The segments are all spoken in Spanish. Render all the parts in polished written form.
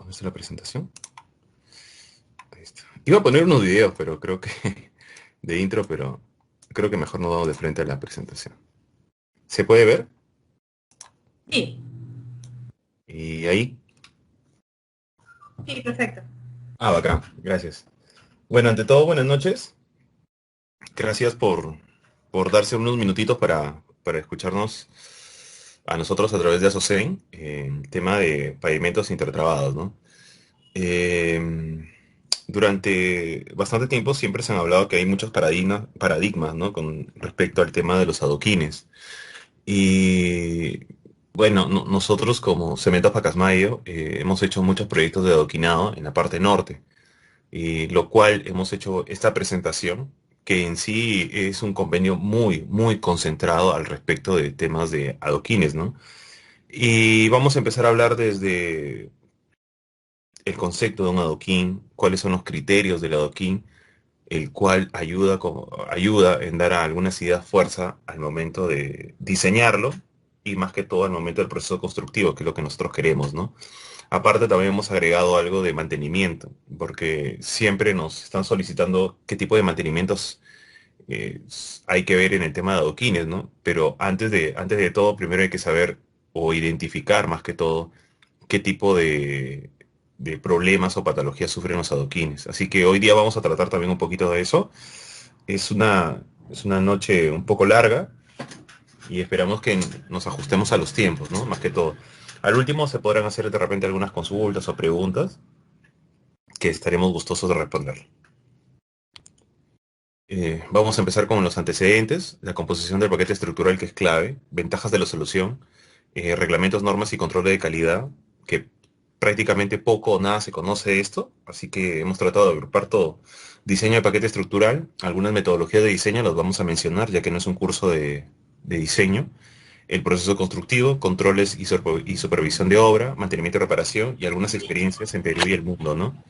¿Dónde está la presentación? Ahí está. Iba a poner unos videos, pero creo que de intro, pero creo que mejor nos vamos de frente a la presentación. ¿Se puede ver? Sí, Y ahí. sí, perfecto. Ah, bacán, gracias. Bueno, ante todo, buenas noches. Gracias por darse unos minutitos para escucharnos a nosotros a través de Asocen, tema de pavimentos intertrabados, ¿no? Eh, Durante bastante tiempo siempre se han hablado que hay muchos paradigmas, ¿no? Con respecto al tema de los adoquines. Y bueno, nosotros como Cementos Pacasmayo hemos hecho muchos proyectos de adoquinado en la parte norte, y lo cual hemos hecho esta presentación, que en sí es un convenio muy, muy concentrado al respecto de temas de adoquines, ¿no? Y vamos a empezar a hablar desde el concepto de un adoquín, cuáles son los criterios del adoquín, el cual ayuda en dar a algunas ideas fuerza al momento de diseñarlo y más que todo al momento del proceso constructivo, que es lo que nosotros queremos, ¿no? Aparte también hemos agregado algo de mantenimiento, porque siempre nos están solicitando qué tipo de mantenimientos hay que ver en el tema de adoquines, ¿no? Pero antes de todo, primero hay que saber o identificar más que todo qué tipo de problemas o patologías sufren los adoquines. Así que hoy día vamos a tratar también un poquito de eso. Es una noche un poco larga y esperamos que nos ajustemos a los tiempos, ¿no? Más que todo. Al último se podrán hacer de repente algunas consultas o preguntas que estaremos gustosos de responder. Vamos a empezar con los antecedentes, la composición del paquete estructural que es clave, ventajas de la solución, reglamentos, normas y control de calidad, que prácticamente poco o nada se conoce de esto, así que hemos tratado de agrupar todo. Diseño de paquete estructural, algunas metodologías de diseño las vamos a mencionar, ya que no es un curso de diseño. El proceso constructivo, controles y supervisión de obra, mantenimiento y reparación, y algunas experiencias en Perú y el mundo, ¿no?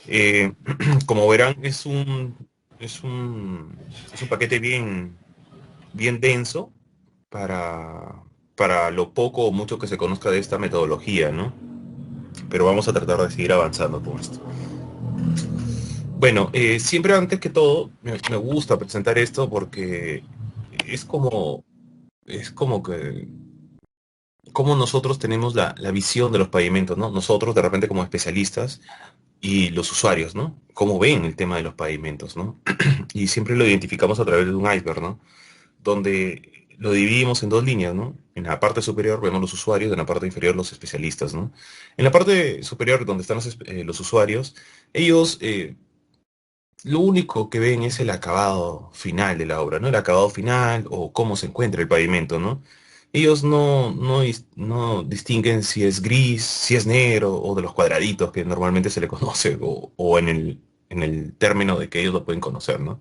Eh, Como verán, es un paquete bien, bien denso para lo poco o mucho que se conozca de esta metodología, ¿no? Pero vamos a tratar de seguir avanzando con esto. Bueno, siempre antes que todo, me gusta presentar esto porque es como, es como que, como nosotros tenemos la visión de los pavimentos, ¿no? Nosotros de repente como especialistas y los usuarios, ¿no? Cómo ven el tema de los pavimentos, ¿no? Y siempre lo identificamos a través de un iceberg, ¿no? Donde lo dividimos en dos líneas, ¿no? En la parte superior vemos los usuarios, en la parte inferior los especialistas, ¿no? En la parte superior, donde están los usuarios, ellos lo único que ven es el acabado final de la obra, ¿no? El acabado final o cómo se encuentra el pavimento, ¿no? Ellos no distinguen si es gris, si es negro o de los cuadraditos que normalmente se le conoce o en el término de que ellos lo pueden conocer, ¿no?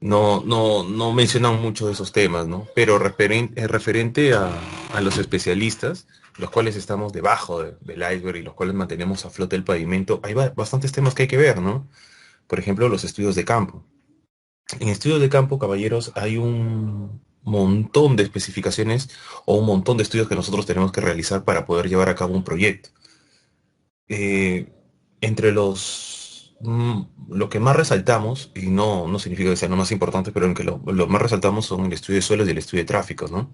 No mencionan mucho de esos temas, ¿no? Pero referente a los especialistas, los cuales estamos debajo del iceberg y los cuales mantenemos a flote el pavimento, hay bastantes temas que hay que ver, ¿no? Por ejemplo, los estudios de campo. En estudios de campo, caballeros, hay un montón de especificaciones o un montón de estudios que nosotros tenemos que realizar para poder llevar a cabo un proyecto. Eh, Entre lo que más resaltamos, y no significa que sean los más importantes, pero en que lo más resaltamos son el estudio de suelos y el estudio de tráfico, ¿no?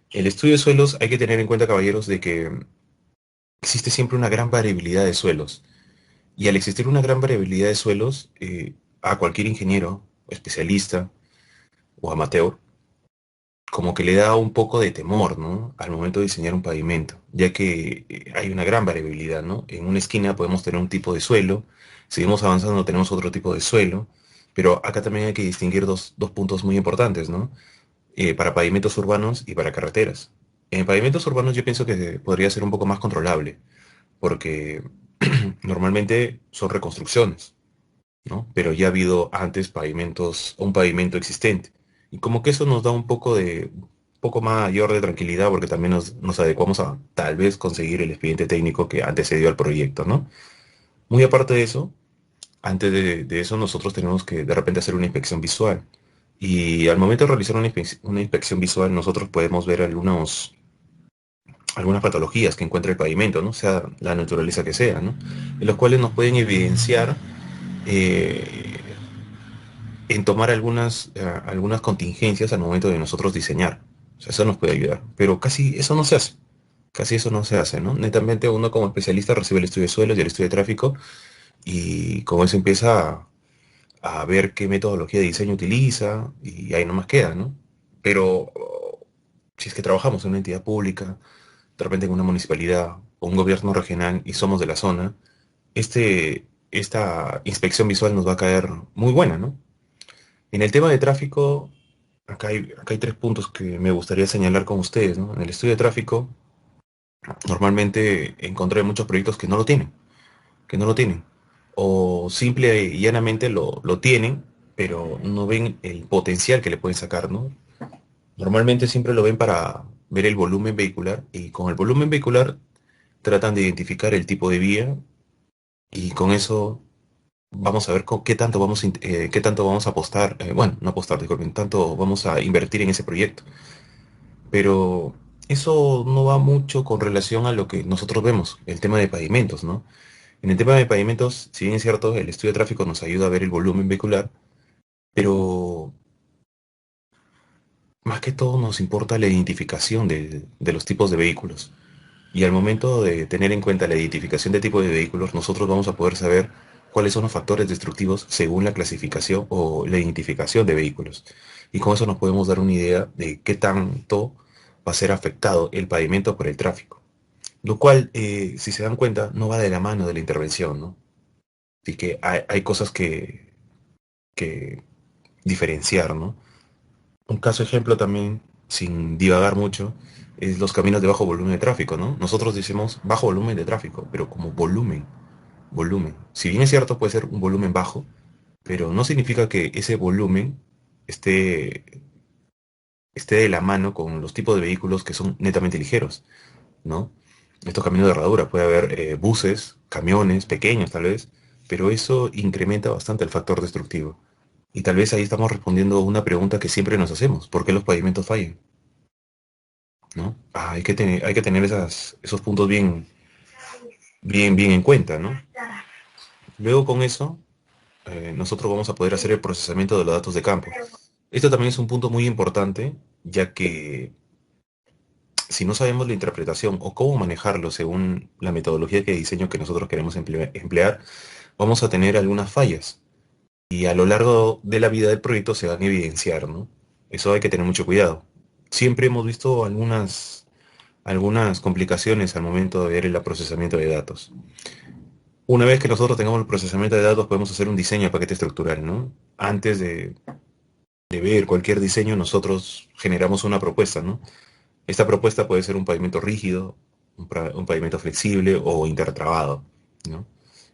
El estudio de suelos hay que tener en cuenta, caballeros, de que existe siempre una gran variabilidad de suelos. Y al existir una gran variabilidad de suelos, a cualquier ingeniero, especialista o amateur, como que le da un poco de temor, ¿no? Al momento de diseñar un pavimento, ya que hay una gran variabilidad, ¿no? En una esquina podemos tener un tipo de suelo, seguimos avanzando, tenemos otro tipo de suelo, pero acá también hay que distinguir dos puntos muy importantes, ¿no? Para pavimentos urbanos y para carreteras. En pavimentos urbanos yo pienso que podría ser un poco más controlable, porque normalmente son reconstrucciones, ¿no? Pero ya ha habido antes un pavimento existente. Y como que eso nos da un poco mayor de tranquilidad porque también nos adecuamos a tal vez conseguir el expediente técnico que antecedió al proyecto, ¿no? Muy aparte de eso, antes de eso nosotros tenemos que de repente hacer una inspección visual. Y al momento de realizar una inspección visual nosotros podemos ver algunas patologías que encuentra el pavimento, ¿no? Sea la naturaleza que sea, ¿no? En los cuales nos pueden evidenciar eh, en tomar algunas contingencias al momento de nosotros diseñar. O sea, eso nos puede ayudar. Pero casi eso no se hace. Casi eso no se hace, ¿no? Netamente uno como especialista recibe el estudio de suelos y el estudio de tráfico y con eso empieza a ver qué metodología de diseño utiliza y ahí nomás queda, ¿no? Pero si es que trabajamos en una entidad pública, de repente en una municipalidad o un gobierno regional y somos de la zona, esta inspección visual nos va a caer muy buena, ¿no? En el tema de tráfico, acá hay tres puntos que me gustaría señalar con ustedes, ¿no? En el estudio de tráfico, normalmente encontré muchos proyectos que no lo tienen. O simple y llanamente lo tienen, pero no ven el potencial que le pueden sacar, ¿no? Normalmente siempre lo ven para ver el volumen vehicular y con el volumen vehicular tratan de identificar el tipo de vía y con eso vamos a ver qué tanto vamos a apostar, bueno, no apostar, disculpen, tanto vamos a invertir en ese proyecto. Pero eso no va mucho con relación a lo que nosotros vemos, el tema de pavimentos, ¿no? En el tema de pavimentos, si bien es cierto, el estudio de tráfico nos ayuda a ver el volumen vehicular, pero más que todo nos importa la identificación de los tipos de vehículos. Y al momento de tener en cuenta la identificación de tipo de vehículos, nosotros vamos a poder saber cuáles son los factores destructivos según la clasificación o la identificación de vehículos. Y con eso nos podemos dar una idea de qué tanto va a ser afectado el pavimento por el tráfico. Lo cual, si se dan cuenta, no va de la mano de la intervención, ¿no? Y que hay cosas que diferenciar, ¿no? Un caso ejemplo también, sin divagar mucho, es los caminos de bajo volumen de tráfico, ¿no? Nosotros decimos bajo volumen de tráfico, pero como volumen. Si bien es cierto, puede ser un volumen bajo, pero no significa que ese volumen esté, esté de la mano con los tipos de vehículos que son netamente ligeros, ¿no? Estos caminos de herradura, puede haber buses, camiones, pequeños tal vez, pero eso incrementa bastante el factor destructivo. Y tal vez ahí estamos respondiendo a una pregunta que siempre nos hacemos, ¿por qué los pavimentos fallan? ¿No? Hay que tener esos puntos bien en cuenta, ¿no? Luego con eso, nosotros vamos a poder hacer el procesamiento de los datos de campo. Esto también es un punto muy importante, ya que si no sabemos la interpretación o cómo manejarlo según la metodología de diseño que nosotros queremos emplear, vamos a tener algunas fallas. Y a lo largo de la vida del proyecto se van a evidenciar, ¿no? Eso hay que tener mucho cuidado. Siempre hemos visto algunas complicaciones al momento de ver el procesamiento de datos. Una vez que nosotros tengamos el procesamiento de datos, podemos hacer un diseño de paquete estructural, ¿no? Antes de ver cualquier diseño, nosotros generamos una propuesta, ¿no? Esta propuesta puede ser un pavimento rígido, un pavimento flexible o intertrabado, ¿no?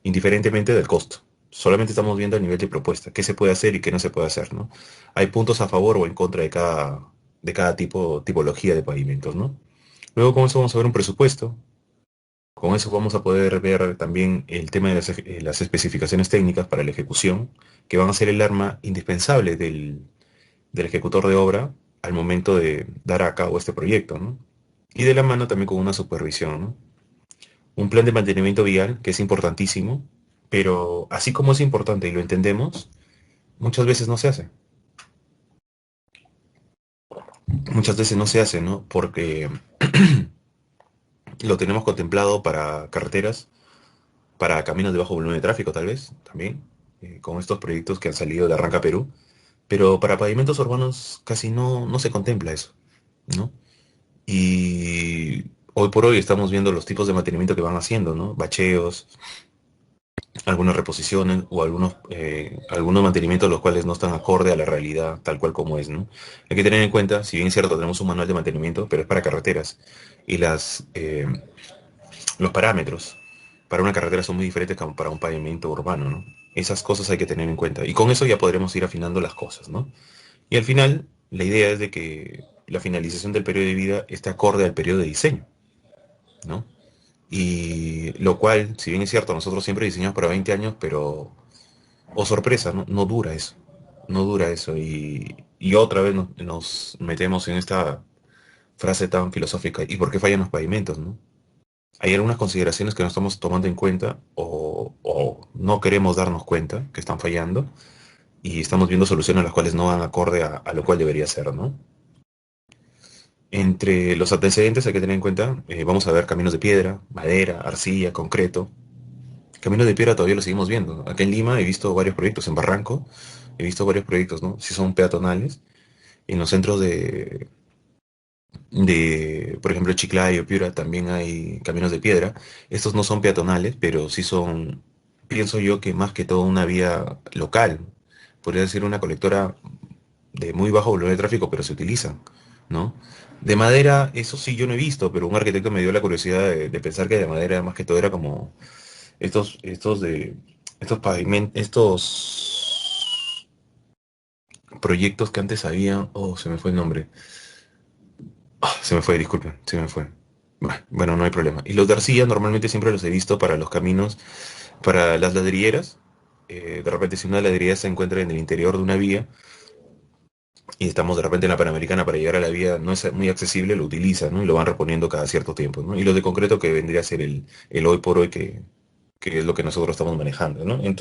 Indiferentemente del costo. Solamente estamos viendo a nivel de propuesta, qué se puede hacer y qué no se puede hacer, ¿no? Hay puntos a favor o en contra de cada tipología de pavimentos, ¿no? Luego con eso vamos a ver un presupuesto. Con eso vamos a poder ver también el tema de las especificaciones técnicas para la ejecución, que van a ser el arma indispensable del ejecutor de obra al momento de dar a cabo este proyecto, ¿no? Y de la mano también con una supervisión, ¿no? Un plan de mantenimiento vial que es importantísimo, pero así como es importante y lo entendemos, muchas veces no se hace. Muchas veces no se hace, ¿no? Porque lo tenemos contemplado para carreteras, para caminos de bajo volumen de tráfico, tal vez, también, con estos proyectos que han salido de Arranca Perú. Pero para pavimentos urbanos casi no se contempla eso, ¿no? Y hoy por hoy estamos viendo los tipos de mantenimiento que van haciendo, ¿no? Bacheos, algunas reposiciones o algunos mantenimientos los cuales no están acorde a la realidad tal cual como es, ¿no? Hay que tener en cuenta, si bien es cierto, tenemos un manual de mantenimiento, pero es para carreteras y los parámetros para una carretera son muy diferentes que para un pavimento urbano, ¿no? Esas cosas hay que tener en cuenta y con eso ya podremos ir afinando las cosas, ¿no? Y al final, la idea es de que la finalización del periodo de vida esté acorde al periodo de diseño, ¿no? Y lo cual, si bien es cierto, nosotros siempre diseñamos para 20 años, pero, oh sorpresa, no dura eso. No dura eso. Y otra vez nos metemos en esta frase tan filosófica. ¿Y por qué fallan los pavimentos, no? Hay algunas consideraciones que no estamos tomando en cuenta o no queremos darnos cuenta que están fallando y estamos viendo soluciones las cuales no van acorde a lo cual debería ser, ¿no? Entre los antecedentes hay que tener en cuenta, vamos a ver caminos de piedra, madera, arcilla, concreto. Caminos de piedra todavía lo seguimos viendo. Acá en Lima he visto varios proyectos, en Barranco he visto varios proyectos, ¿no? Si son peatonales, en los centros por ejemplo, Chiclayo, Piura, también hay caminos de piedra. Estos no son peatonales, pero sí son, pienso yo que más que todo una vía local. Podría decir una colectora de muy bajo volumen de tráfico, pero se utilizan, ¿no? De madera, eso sí yo no he visto, pero un arquitecto me dio la curiosidad de pensar que de madera más que todo era como estos pavimentos, estos proyectos que antes había, oh, se me fue el nombre. Ah, se me fue, disculpen, se me fue. Bueno, no hay problema. Y los de arcilla normalmente siempre los he visto para los caminos, para las ladrilleras. De repente si una ladrillera se encuentra en el interior de una vía y estamos de repente en la Panamericana para llegar a la vía, no es muy accesible, lo utilizan, ¿no? Y lo van reponiendo cada cierto tiempo, ¿no? Y los de concreto que vendría a ser el hoy por hoy que es lo que nosotros estamos manejando, ¿no? En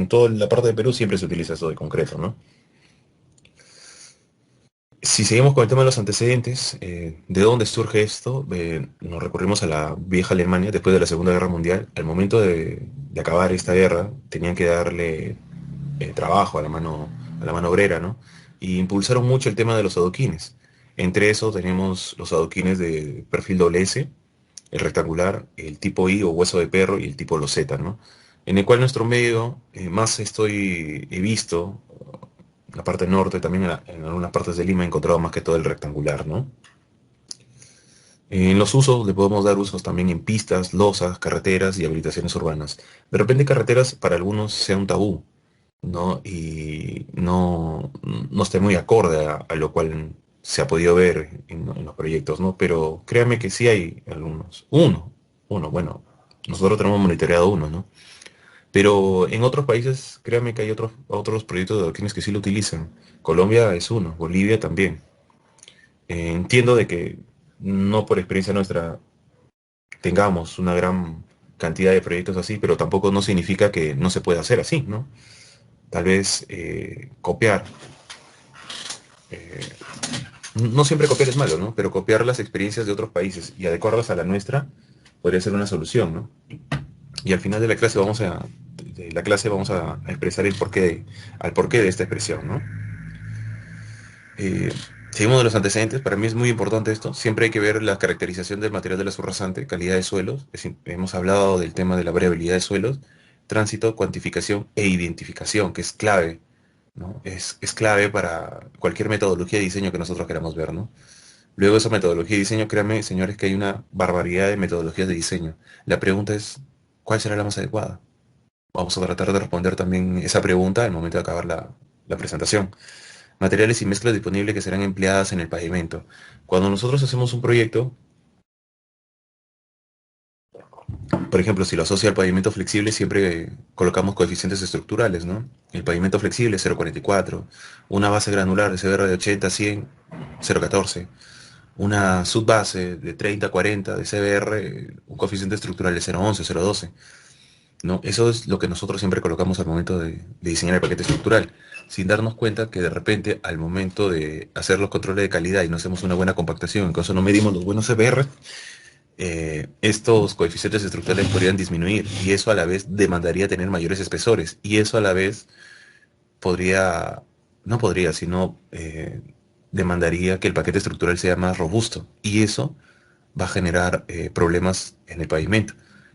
toda la parte de Perú siempre se utiliza eso de concreto, ¿no? Si seguimos con el tema de los antecedentes, ¿de dónde surge esto? Nos recurrimos a la vieja Alemania después de la Segunda Guerra Mundial. Al momento de acabar esta guerra, tenían que darle trabajo a la mano obrera, ¿no? Y impulsaron mucho el tema de los adoquines. Entre eso tenemos los adoquines de perfil doble S, el rectangular, el tipo I o hueso de perro y el tipo loseta, ¿no? En el cual nuestro medio más he visto, la parte norte, también en algunas partes de Lima he encontrado más que todo el rectangular, ¿no? En los usos le podemos dar usos también en pistas, losas, carreteras y habilitaciones urbanas. De repente carreteras para algunos sea un tabú, ¿no? Y no esté muy acorde a lo cual se ha podido ver en los proyectos, ¿no? Pero créanme que sí hay algunos. Bueno, nosotros tenemos monitoreado uno, ¿no? Pero en otros países, créanme que hay otros proyectos de adoquines que sí lo utilizan. Colombia es uno, Bolivia también. Entiendo de que no por experiencia nuestra tengamos una gran cantidad de proyectos así, pero tampoco no significa que no se pueda hacer así, ¿no? Tal vez copiar. eh, no siempre copiar es malo, ¿no? Pero copiar las experiencias de otros países y adecuarlas a la nuestra podría ser una solución, ¿no? Y al final de la clase vamos a expresar al porqué de esta expresión, ¿no? Eh, Seguimos de los antecedentes, para mí es muy importante esto. Siempre hay que ver la caracterización del material de la subrasante, calidad de suelos. Hemos hablado del tema de la variabilidad de suelos, tránsito, cuantificación e identificación, que es clave, ¿no? Es clave para cualquier metodología de diseño que nosotros queramos ver, ¿no? Luego de esa metodología de diseño, créanme, señores, que hay una barbaridad de metodologías de diseño. La pregunta es, ¿cuál será la más adecuada? Vamos a tratar de responder también esa pregunta al momento de acabar la presentación. Materiales y mezclas disponibles que serán empleadas en el pavimento. Cuando nosotros hacemos un proyecto, por ejemplo, si lo asocia al pavimento flexible, siempre colocamos coeficientes estructurales, ¿no? El pavimento flexible 0,44, una base granular de CBR de 80 a 100, 0,14, una subbase de 30 a 40 de CBR, un coeficiente estructural de 0,11, 0,12. ¿No? Eso es lo que nosotros siempre colocamos al momento de diseñar el paquete estructural, sin darnos cuenta que de repente al momento de hacer los controles de calidad y no hacemos una buena compactación, en caso no medimos los buenos CBR, estos coeficientes estructurales podrían disminuir y eso a la vez demandaría tener mayores espesores y eso a la vez podría, no podría, sino demandaría que el paquete estructural sea más robusto y eso va a generar problemas en el pavimento.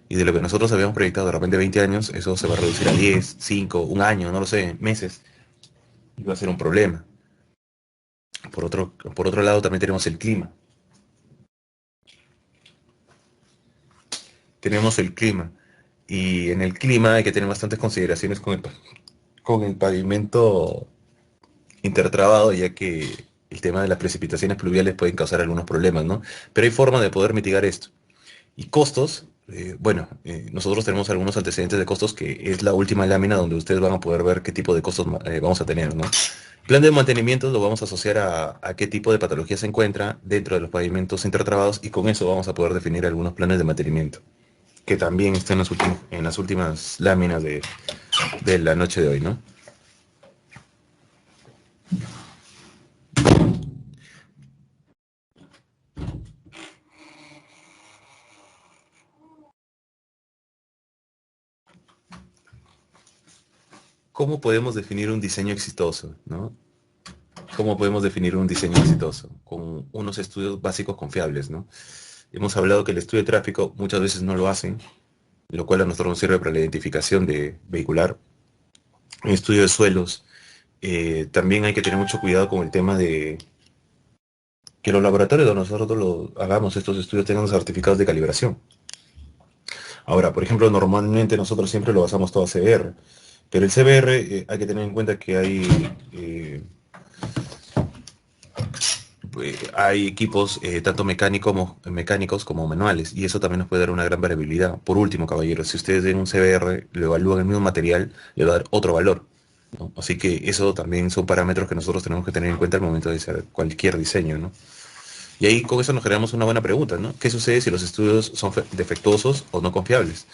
Y de lo que nosotros habíamos proyectado de repente 20 años, eso se va a reducir a 10, 5, un año, no lo sé, meses. Y va a ser un problema. Por otro lado, también tenemos el clima. Tenemos el clima. Y en el clima hay que tener bastantes consideraciones con el pavimento intertrabado, ya que el tema de las precipitaciones pluviales pueden causar algunos problemas, ¿no? Pero hay forma de poder mitigar esto. Y costos, bueno, nosotros tenemos algunos antecedentes de costos que es la última lámina donde ustedes van a poder ver qué tipo de costos vamos a tener, ¿no? Plan de mantenimiento lo vamos a asociar a qué tipo de patología se encuentra dentro de los pavimentos intertrabados y con eso vamos a poder definir algunos planes de mantenimiento, que también están en las últimas láminas de la noche de hoy, ¿no? ¿Cómo podemos definir un diseño exitoso, ¿no? ¿Cómo podemos definir un diseño exitoso? Con unos estudios básicos confiables, ¿no? Hemos hablado que el estudio de tráfico muchas veces no lo hacen, lo cual a nosotros nos sirve para la identificación de vehicular. En estudio de suelos, también hay que tener mucho cuidado con el tema de que los laboratorios donde nosotros hagamos estos estudios tengan certificados de calibración. Ahora, por ejemplo, normalmente nosotros siempre lo basamos todo a CBR, pero el CBR hay que tener en cuenta que hay equipos tanto mecánicos como manuales, y eso también nos puede dar una gran variabilidad. Por último, caballeros, si ustedes ven un CBR, lo evalúan el mismo material, le va a dar otro valor, ¿no? Así que eso también son parámetros que nosotros tenemos que tener en cuenta al momento de hacer cualquier diseño, ¿no? Y ahí con eso nos generamos una buena pregunta, ¿no? ¿Qué sucede si los estudios son defectuosos o no confiables?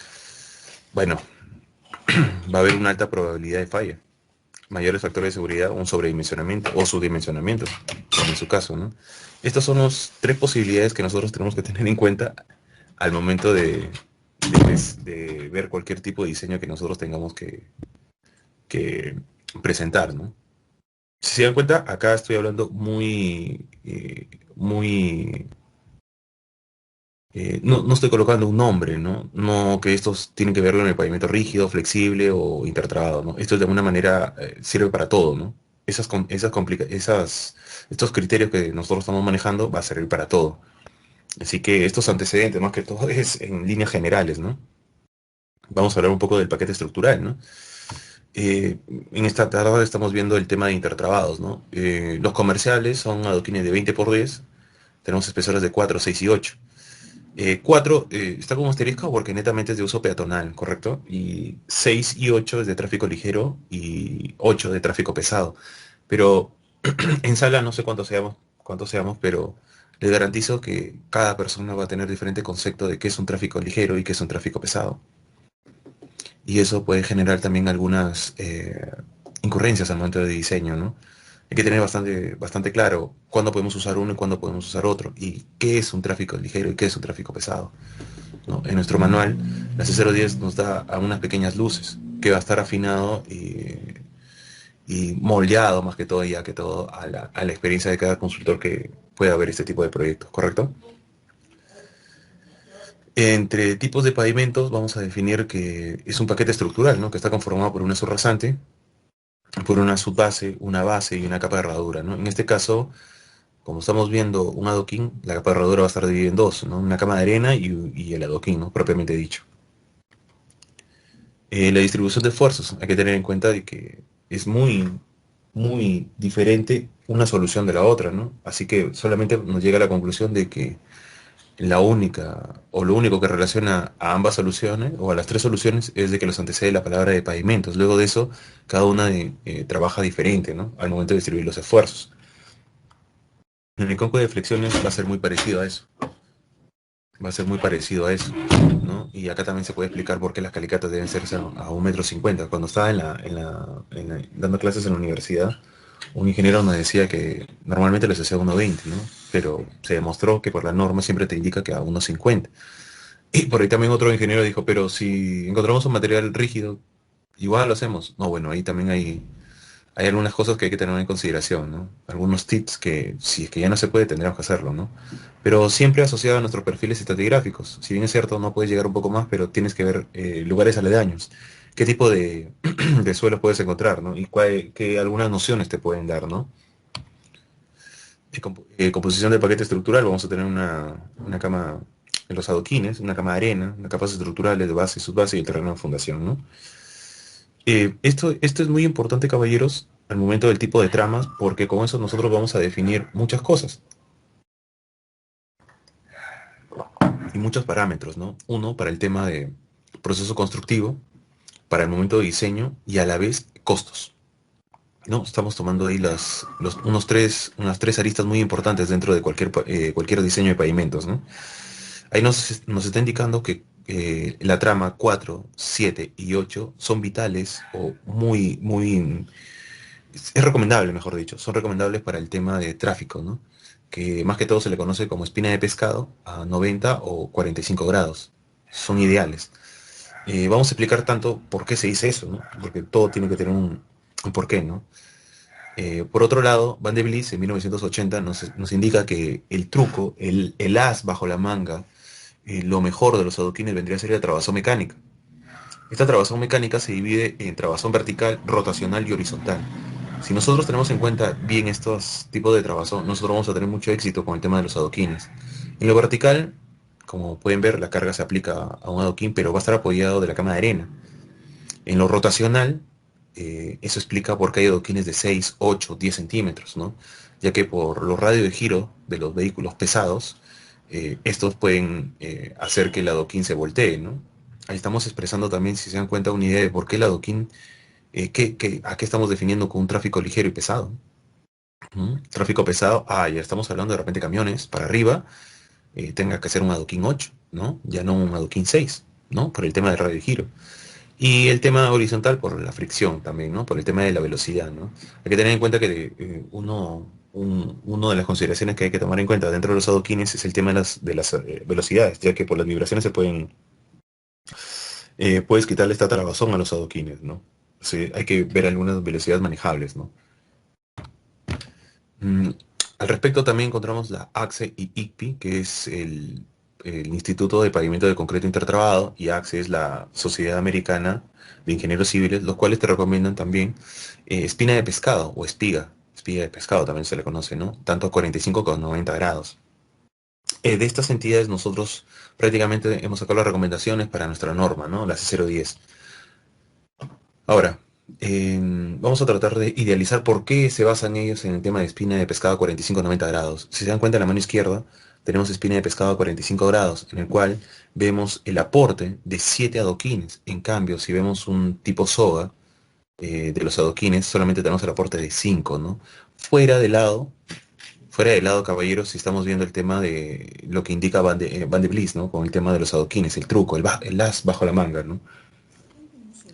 Bueno, va a haber una alta probabilidad de falla, mayores factores de seguridad, un sobredimensionamiento o subdimensionamiento, como en su caso, ¿no? Estas son las tres posibilidades que nosotros tenemos que tener en cuenta al momento de ver cualquier tipo de diseño que nosotros tengamos que presentar, ¿no? Si se dan cuenta, acá estoy hablando muy no estoy colocando un nombre, ¿no? No que estos tienen que verlo en el pavimento rígido, flexible o intertrabado, ¿no? Esto de alguna manera sirve para todo, ¿no? Estos criterios que nosotros estamos manejando va a servir para todo. Así que estos antecedentes, más que todo, es en líneas generales, ¿no? Vamos a hablar un poco del paquete estructural, ¿no? En esta tarde estamos viendo el tema de intertrabados, ¿no? Los comerciales son adoquines de 20 por 10, tenemos espesores de 4, 6 y 8. 4 está como asterisco porque netamente es de uso peatonal, ¿correcto? Y 6 y 8 es de tráfico ligero y 8 de tráfico pesado. Pero en sala no sé cuántos seamos, pero les garantizo que cada persona va a tener diferente concepto de qué es un tráfico ligero y qué es un tráfico pesado. Y eso puede generar también algunas incurrencias al momento de diseño, ¿no? Hay que tener bastante claro cuándo podemos usar uno y cuándo podemos usar otro, y qué es un tráfico ligero y qué es un tráfico pesado, ¿no? En nuestro manual, la C010 nos da a unas pequeñas luces, que va a estar afinado y moldeado más que todo, ya que todo, a la experiencia de cada consultor que pueda ver este tipo de proyectos, ¿correcto? Entre tipos de pavimentos vamos a definir que es un paquete estructural, ¿no? Que está conformado por una subrasante, por una subbase, una base y una capa de herradura, ¿no? En este caso, como estamos viendo un adoquín, la capa de herradura va a estar dividida en dos, ¿no? Una cama de arena y el adoquín, ¿no? Propiamente dicho. La distribución de esfuerzos, hay que tener en cuenta de que es muy diferente una solución de la otra, ¿no? Así que solamente nos llega a la conclusión de que la única o lo único que relaciona a ambas soluciones o a las tres soluciones es de que los antecede la palabra de pavimentos. Luego de eso, cada una trabaja diferente, ¿no? Al momento de distribuir los esfuerzos. En el cómputo de flexiones va a ser muy parecido a eso. Va a ser muy parecido a eso, ¿no? Y acá también se puede explicar por qué las calicatas deben ser a 1,50 m. Cuando estaba dando clases en la universidad, un ingeniero nos decía que normalmente les hacía a 1,20 m, ¿no? Pero se demostró que por la norma siempre te indica que a 1,50 m. Y por ahí también otro ingeniero dijo, pero si encontramos un material rígido, igual lo hacemos. No, bueno, ahí también hay algunas cosas que hay que tener en consideración, ¿no? Algunos tips que si es que ya no se puede, tendríamos que hacerlo, ¿no? Pero siempre asociado a nuestros perfiles estratigráficos. Si bien es cierto, no puedes llegar un poco más, pero tienes que ver lugares aledaños. ¿Qué tipo de suelos puedes encontrar, ¿no? Y qué algunas nociones te pueden dar, ¿no? Composición del paquete estructural, vamos a tener una cama en los adoquines, una cama de arena, una capas estructurales de base y subbase y el terreno de fundación, ¿no? Esto es muy importante, caballeros, al momento del tipo de tramas, porque con eso nosotros vamos a definir muchas cosas y muchos parámetros, ¿no? Uno, para el tema de proceso constructivo, para el momento de diseño y a la vez costos. ¿no? Estamos tomando ahí unas tres aristas muy importantes dentro de cualquier diseño de pavimentos, ¿no? Ahí nos está indicando que la trama 4, 7 y 8 son vitales o es recomendable, mejor dicho, son recomendables para el tema de tráfico, ¿no? Que más que todo se le conoce como espina de pescado a 90 o 45 grados. Son ideales. Vamos a explicar tanto por qué se dice eso, ¿no? Porque todo tiene que tener un porqué, ¿no? Por otro lado, Van de Vlies en 1980 nos indica que el truco, el as bajo la manga, lo mejor de los adoquines vendría a ser la trabazón mecánica. Esta trabazón mecánica se divide en trabazón vertical, rotacional y horizontal. Si nosotros tenemos en cuenta bien estos tipos de trabazón, nosotros vamos a tener mucho éxito con el tema de los adoquines. En lo vertical, como pueden ver, la carga se aplica a un adoquín, pero va a estar apoyado de la cama de arena. En lo rotacional, eso explica por qué hay adoquines de 6, 8, 10 centímetros, ¿no? Ya que por los radios de giro de los vehículos pesados, estos pueden hacer que el adoquín se voltee, ¿no? Ahí estamos expresando también, si se dan cuenta, una idea de por qué el adoquín, a qué estamos definiendo con un tráfico ligero y pesado. ¿Mm? Tráfico pesado, ya estamos hablando de repente camiones para arriba, tenga que ser un adoquín 8, ¿no? Ya no un adoquín 6, ¿no? Por el tema del radio de giro. Y el tema horizontal por la fricción también, ¿no? Por el tema de la velocidad, ¿no? Hay que tener en cuenta que uno de las consideraciones que hay que tomar en cuenta dentro de los adoquines es el tema de las velocidades, ya que por las vibraciones puedes quitarle esta trabazón a los adoquines, ¿no? Sí, hay que ver algunas velocidades manejables, ¿no? Mm, Al respecto también encontramos la AXE y ICPI, que es el Instituto de Pavimento de Concreto Intertrabado, y AXE es la Sociedad Americana de Ingenieros Civiles, los cuales te recomiendan también espina de pescado o espiga de pescado también se le conoce, ¿no? Tanto a 45 como a 90 grados. De estas entidades nosotros prácticamente hemos sacado las recomendaciones para nuestra norma, ¿no? La C010. Ahora, vamos a tratar de idealizar por qué se basan ellos en el tema de espina de pescado a 45-90 grados. Si se dan cuenta, en la mano izquierda tenemos espina de pescado a 45 grados, en el cual vemos el aporte de 7 adoquines. En cambio, si vemos un tipo soga de los adoquines, solamente tenemos el aporte de 5, ¿no? Fuera de lado, fuera de lado, caballeros, si estamos viendo el tema de lo que indica Van de Vlies, ¿no? Con el tema de los adoquines, el truco, el as bajo la manga, ¿no?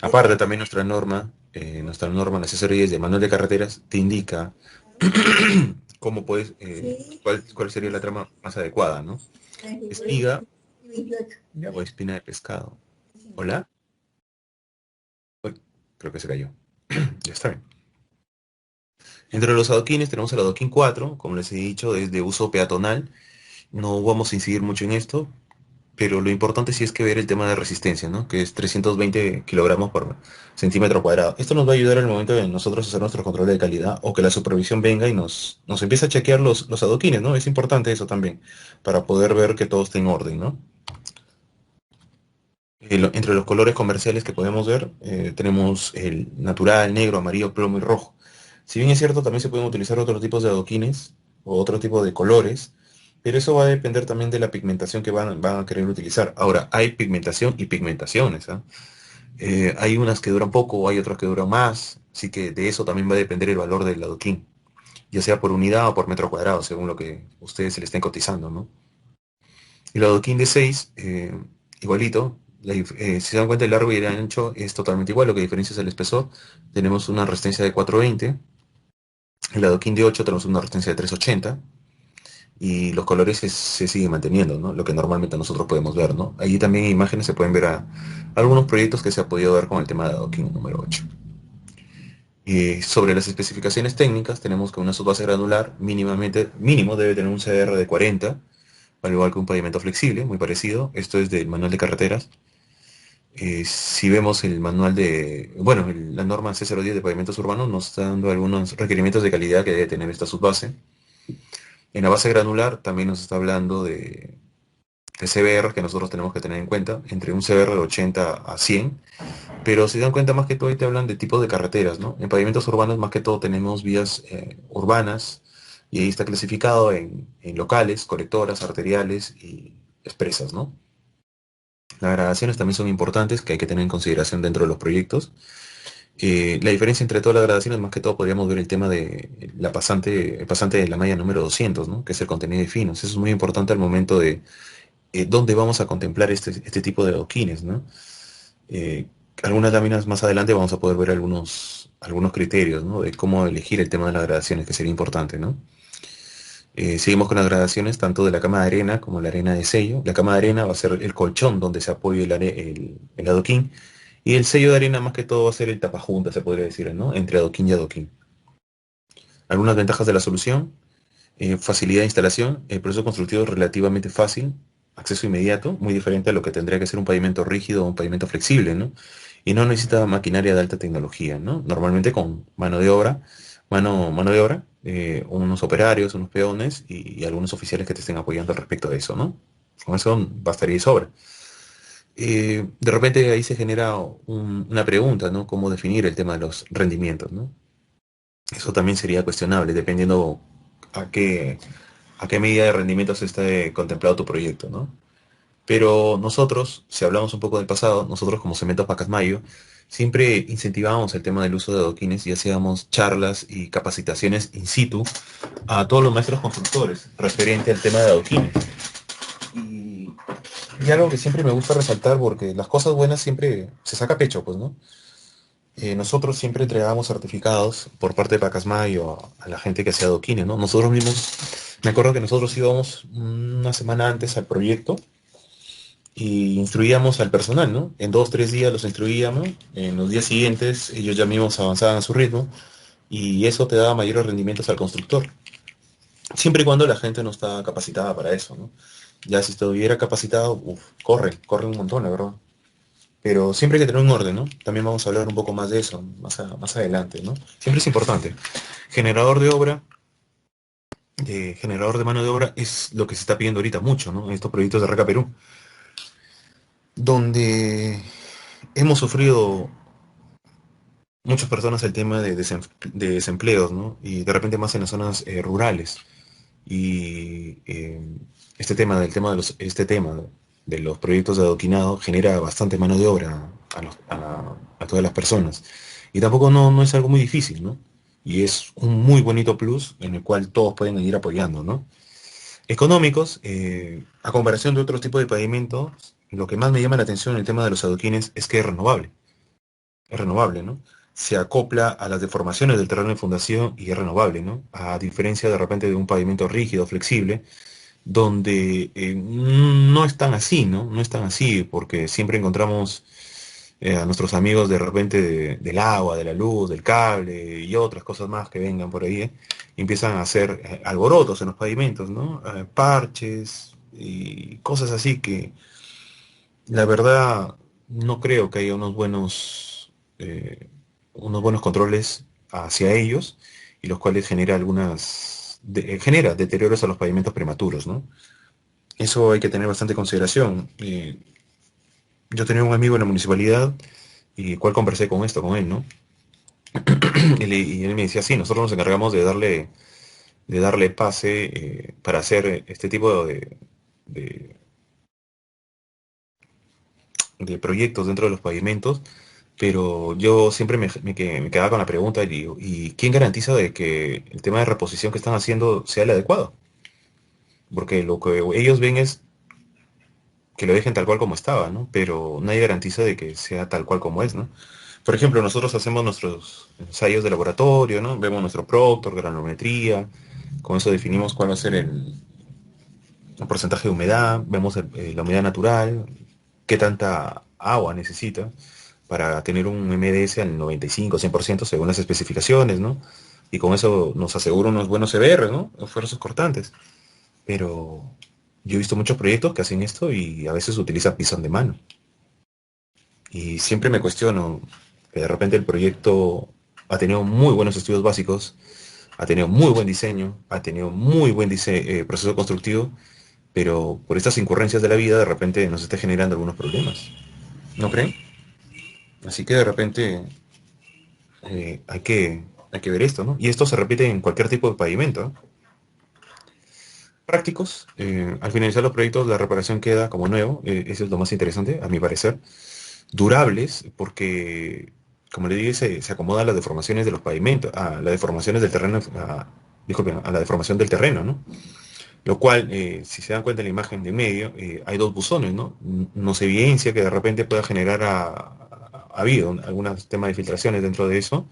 Aparte, también nuestra norma, las asesorías de manual de carreteras, te indica cómo puedes, cuál sería la trama más adecuada, ¿no? Espiga o espina de pescado. ¿Hola? Uy, creo que se cayó. Ya está bien. Entre los adoquines tenemos el adoquín 4, como les he dicho, es de uso peatonal. No vamos a incidir mucho en esto, pero lo importante sí es que ver el tema de resistencia, ¿no? Que es 320 kilogramos por centímetro cuadrado. Esto nos va a ayudar en el momento de nosotros hacer nuestro control de calidad o que la supervisión venga y nos empiece a chequear los adoquines, ¿no? Es importante eso también, para poder ver que todo esté en orden, ¿no? Entre los colores comerciales que podemos ver, tenemos el natural, negro, amarillo, plomo y rojo. Si bien es cierto, también se pueden utilizar otros tipos de adoquines o otro tipo de colores, pero eso va a depender también de la pigmentación que van a querer utilizar. Ahora, hay pigmentación y pigmentaciones, ¿ah? Hay unas que duran poco, hay otras que duran más, así que de eso también va a depender el valor del adoquín, ya sea por unidad o por metro cuadrado, según lo que ustedes se le estén cotizando, ¿no? El adoquín de 6 igualito. Si se dan cuenta, el largo y el ancho es totalmente igual, lo que diferencia es el espesor. Tenemos una resistencia de 420. El adoquín de 8 tenemos una resistencia de 380. Y los colores se siguen manteniendo, ¿no? Lo que normalmente nosotros podemos ver, ¿no? Allí también en imágenes se pueden ver algunos proyectos que se ha podido ver con el tema de adoquín número 8. Sobre las especificaciones técnicas, tenemos que una subbase granular mínimo debe tener un CR de 40, al igual que un pavimento flexible, muy parecido. Esto es del manual de carreteras. Si vemos el manual la norma C010 de pavimentos urbanos nos está dando algunos requerimientos de calidad que debe tener esta subbase. En la base granular también nos está hablando de CBR que nosotros tenemos que tener en cuenta, entre un CBR de 80 a 100, pero si se dan cuenta más que todo ahí te hablan de tipos de carreteras, ¿no? En pavimentos urbanos más que todo tenemos vías urbanas y ahí está clasificado en locales, colectoras, arteriales y expresas, ¿no? Las gradaciones también son importantes que hay que tener en consideración dentro de los proyectos. La diferencia entre todas las gradaciones, más que todo, podríamos ver el tema de la pasante, el pasante de la malla número 200, ¿no? Que es el contenido de finos. Eso es muy importante al momento de dónde vamos a contemplar este tipo de adoquines, ¿no? Eh, Algunas láminas más adelante vamos a poder ver algunos criterios, ¿no? De cómo elegir el tema de las gradaciones, que sería importante, ¿no? Seguimos con las gradaciones tanto de la cama de arena como la arena de sello. La cama de arena va a ser el colchón donde se apoya el adoquín. Y el sello de arena más que todo va a ser el tapajunta, se podría decir, ¿no? Entre adoquín y adoquín. Algunas ventajas de la solución: facilidad de instalación, el proceso constructivo es relativamente fácil, acceso inmediato, muy diferente a lo que tendría que ser un pavimento rígido o un pavimento flexible, ¿no? Y no necesita maquinaria de alta tecnología, ¿no? Normalmente con mano de obra, unos operarios, unos peones y algunos oficiales que te estén apoyando al respecto de eso, ¿no? Con eso bastaría y sobra. De repente ahí se genera una pregunta, ¿no? ¿Cómo definir el tema de los rendimientos, ¿no? Eso también sería cuestionable, dependiendo a qué medida de rendimiento se esté contemplado tu proyecto, ¿no? Pero nosotros, si hablamos un poco del pasado, nosotros como Cementos Pacasmayo, siempre incentivábamos el tema del uso de adoquines y hacíamos charlas y capacitaciones in situ a todos los maestros constructores referente al tema de adoquines. Y, y algo que siempre me gusta resaltar, porque las cosas buenas siempre se saca pecho, pues, ¿no? Nosotros siempre entregábamos certificados por parte de Pacasmayo a la gente que hacía adoquines, ¿no? Nosotros mismos, me acuerdo que nosotros íbamos una semana antes al proyecto y instruíamos al personal, ¿no? En 2, 3 días los instruíamos, en los días siguientes ellos ya mismos avanzaban a su ritmo y eso te daba mayores rendimientos al constructor, siempre y cuando la gente no está capacitada para eso, ¿no? Ya si estuviera capacitado, corre un montón, la verdad. Pero siempre hay que tener un orden, ¿no? También vamos a hablar un poco más de eso más adelante, ¿no? Siempre es importante. Generador de obra, generador de mano de obra es lo que se está pidiendo ahorita mucho, ¿no? En estos proyectos de Reca Perú, donde hemos sufrido muchas personas el tema de desempleos, ¿no? Y de repente más en las zonas rurales. Y este tema de los proyectos de adoquinado genera bastante mano de obra a todas las personas. Y tampoco no es algo muy difícil, ¿no? Y es un muy bonito plus en el cual todos pueden ir apoyando, ¿no? Económicos, a comparación de otros tipos de pavimentos, lo que más me llama la atención en el tema de los adoquines es que es renovable, ¿no? Se acopla a las deformaciones del terreno de fundación y es renovable, ¿no? A diferencia de repente de un pavimento rígido, flexible, donde no es tan así, ¿no? No es tan así, porque siempre encontramos a nuestros amigos de repente del agua, de la luz, del cable y otras cosas más que vengan por ahí, y empiezan a hacer alborotos en los pavimentos, ¿no? Parches y cosas así que la verdad no creo que haya unos buenos controles hacia ellos y los cuales genera deterioros a los pavimentos prematuros, ¿no? Eso hay que tener bastante consideración. Yo tenía un amigo en la municipalidad y cual conversé con él, ¿no? Y él me decía, sí, nosotros nos encargamos de darle pase para hacer este tipo de- de proyectos dentro de los pavimentos, pero yo siempre me quedaba con la pregunta y digo, ¿y quién garantiza de que el tema de reposición que están haciendo sea el adecuado? Porque lo que ellos ven es que lo dejen tal cual como estaba, ¿no? Pero nadie garantiza de que sea tal cual como es, ¿no? Por ejemplo, nosotros hacemos nuestros ensayos de laboratorio, ¿no? Vemos nuestro proctor, granometría, con eso definimos cuál va a ser el porcentaje de humedad, vemos la humedad natural, qué tanta agua necesita para tener un MDS al 95-100% según las especificaciones, ¿no? Y con eso nos asegura unos buenos CBR, ¿no? Esfuerzos cortantes. Pero yo he visto muchos proyectos que hacen esto y a veces utilizan pisón de mano. Y siempre me cuestiono que de repente el proyecto ha tenido muy buenos estudios básicos, ha tenido muy buen diseño, ha tenido muy buen proceso constructivo, pero por estas incurrencias de la vida de repente nos está generando algunos problemas. ¿No creen? Así que de repente hay que ver esto, ¿no? Y esto se repite en cualquier tipo de pavimento, ¿no? Prácticos, al finalizar los proyectos la reparación queda como nuevo, eso es lo más interesante, a mi parecer. Durables, porque como le dije, se acomoda a las deformaciones de los pavimentos, a las deformaciones del terreno, disculpen, a la deformación del terreno, ¿no? Lo cual, si se dan cuenta en la imagen de en medio, hay dos buzones, ¿no? Nos evidencia que de repente pueda generar ha habido algunos temas de filtraciones dentro de eso,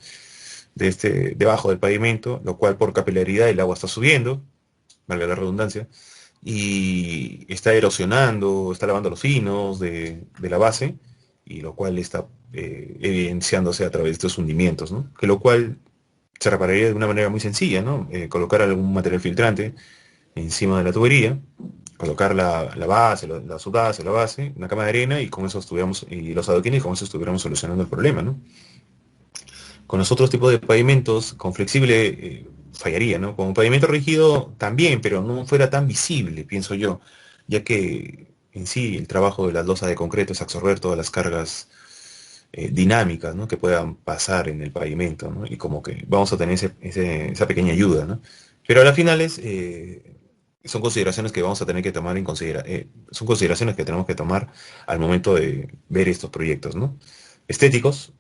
debajo del pavimento, lo cual por capilaridad el agua está subiendo, valga la redundancia, y está erosionando, está lavando los finos de la base, y lo cual está evidenciándose a través de estos hundimientos, ¿no? Que lo cual se repararía de una manera muy sencilla, ¿no? Colocar algún material filtrante encima de la tubería, colocar la base, la subbase, la base, una cama de arena y con eso estuviéramos, y los adoquines y con eso estuviéramos solucionando el problema, ¿no? Con los otros tipos de pavimentos, con flexible fallaría, ¿no? Con pavimento rígido también, pero no fuera tan visible, pienso yo, ya que en sí el trabajo de las losas de concreto es absorber todas las cargas dinámicas, ¿no? Que puedan pasar en el pavimento, ¿no? Y como que vamos a tener esa pequeña ayuda, ¿no? Pero a las finales son consideraciones que vamos a tener que tomar son consideraciones que tenemos que tomar al momento de ver estos proyectos, ¿no? Estéticos,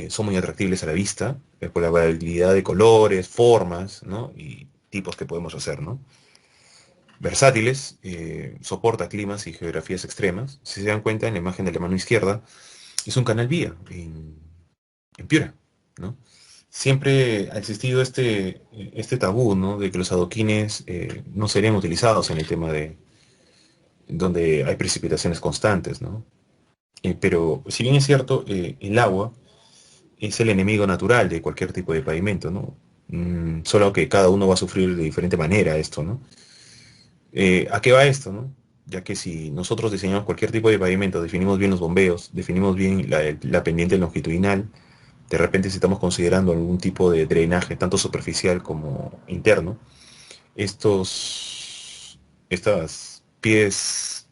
son muy atractivos a la vista, por la variabilidad de colores, formas, ¿no? Y tipos que podemos hacer, ¿no? Versátiles, soporta climas y geografías extremas. Si se dan cuenta, en la imagen de la mano izquierda, es un canal vía en Piura, ¿no? Siempre ha existido este tabú, ¿no? De que los adoquines no serían utilizados en el tema de donde hay precipitaciones constantes, ¿no? Pero si bien es cierto, el agua es el enemigo natural de cualquier tipo de pavimento, ¿no? Solo que cada uno va a sufrir de diferente manera esto, ¿no? ¿A qué va esto, no? Ya que si nosotros diseñamos cualquier tipo de pavimento, definimos bien los bombeos, definimos bien la pendiente longitudinal, de repente si estamos considerando algún tipo de drenaje, tanto superficial como interno, estas pies,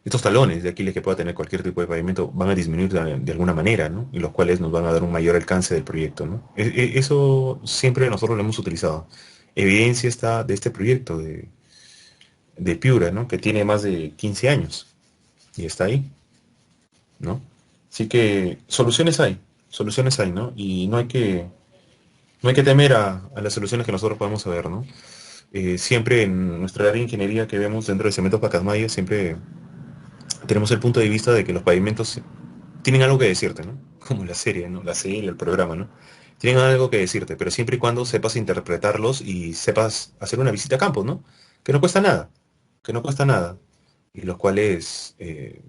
estos talones de Aquiles que pueda tener cualquier tipo de pavimento van a disminuir de alguna manera, ¿no? Y los cuales nos van a dar un mayor alcance del proyecto, ¿no? Eso siempre nosotros lo hemos utilizado. Evidencia está de este proyecto de Piura, ¿no? Que tiene más de 15 años y está ahí, ¿no? Así que soluciones hay, ¿no? Y no hay que temer a las soluciones que nosotros podemos saber, ¿no? Siempre en nuestra área de ingeniería que vemos dentro de Cementos Pacasmayo, siempre tenemos el punto de vista de que los pavimentos tienen algo que decirte, ¿no? Como la serie, ¿no? La serie, el programa, ¿no? Tienen algo que decirte, pero siempre y cuando sepas interpretarlos y sepas hacer una visita a campo, ¿no? Que no cuesta nada, que no cuesta nada, y los cuales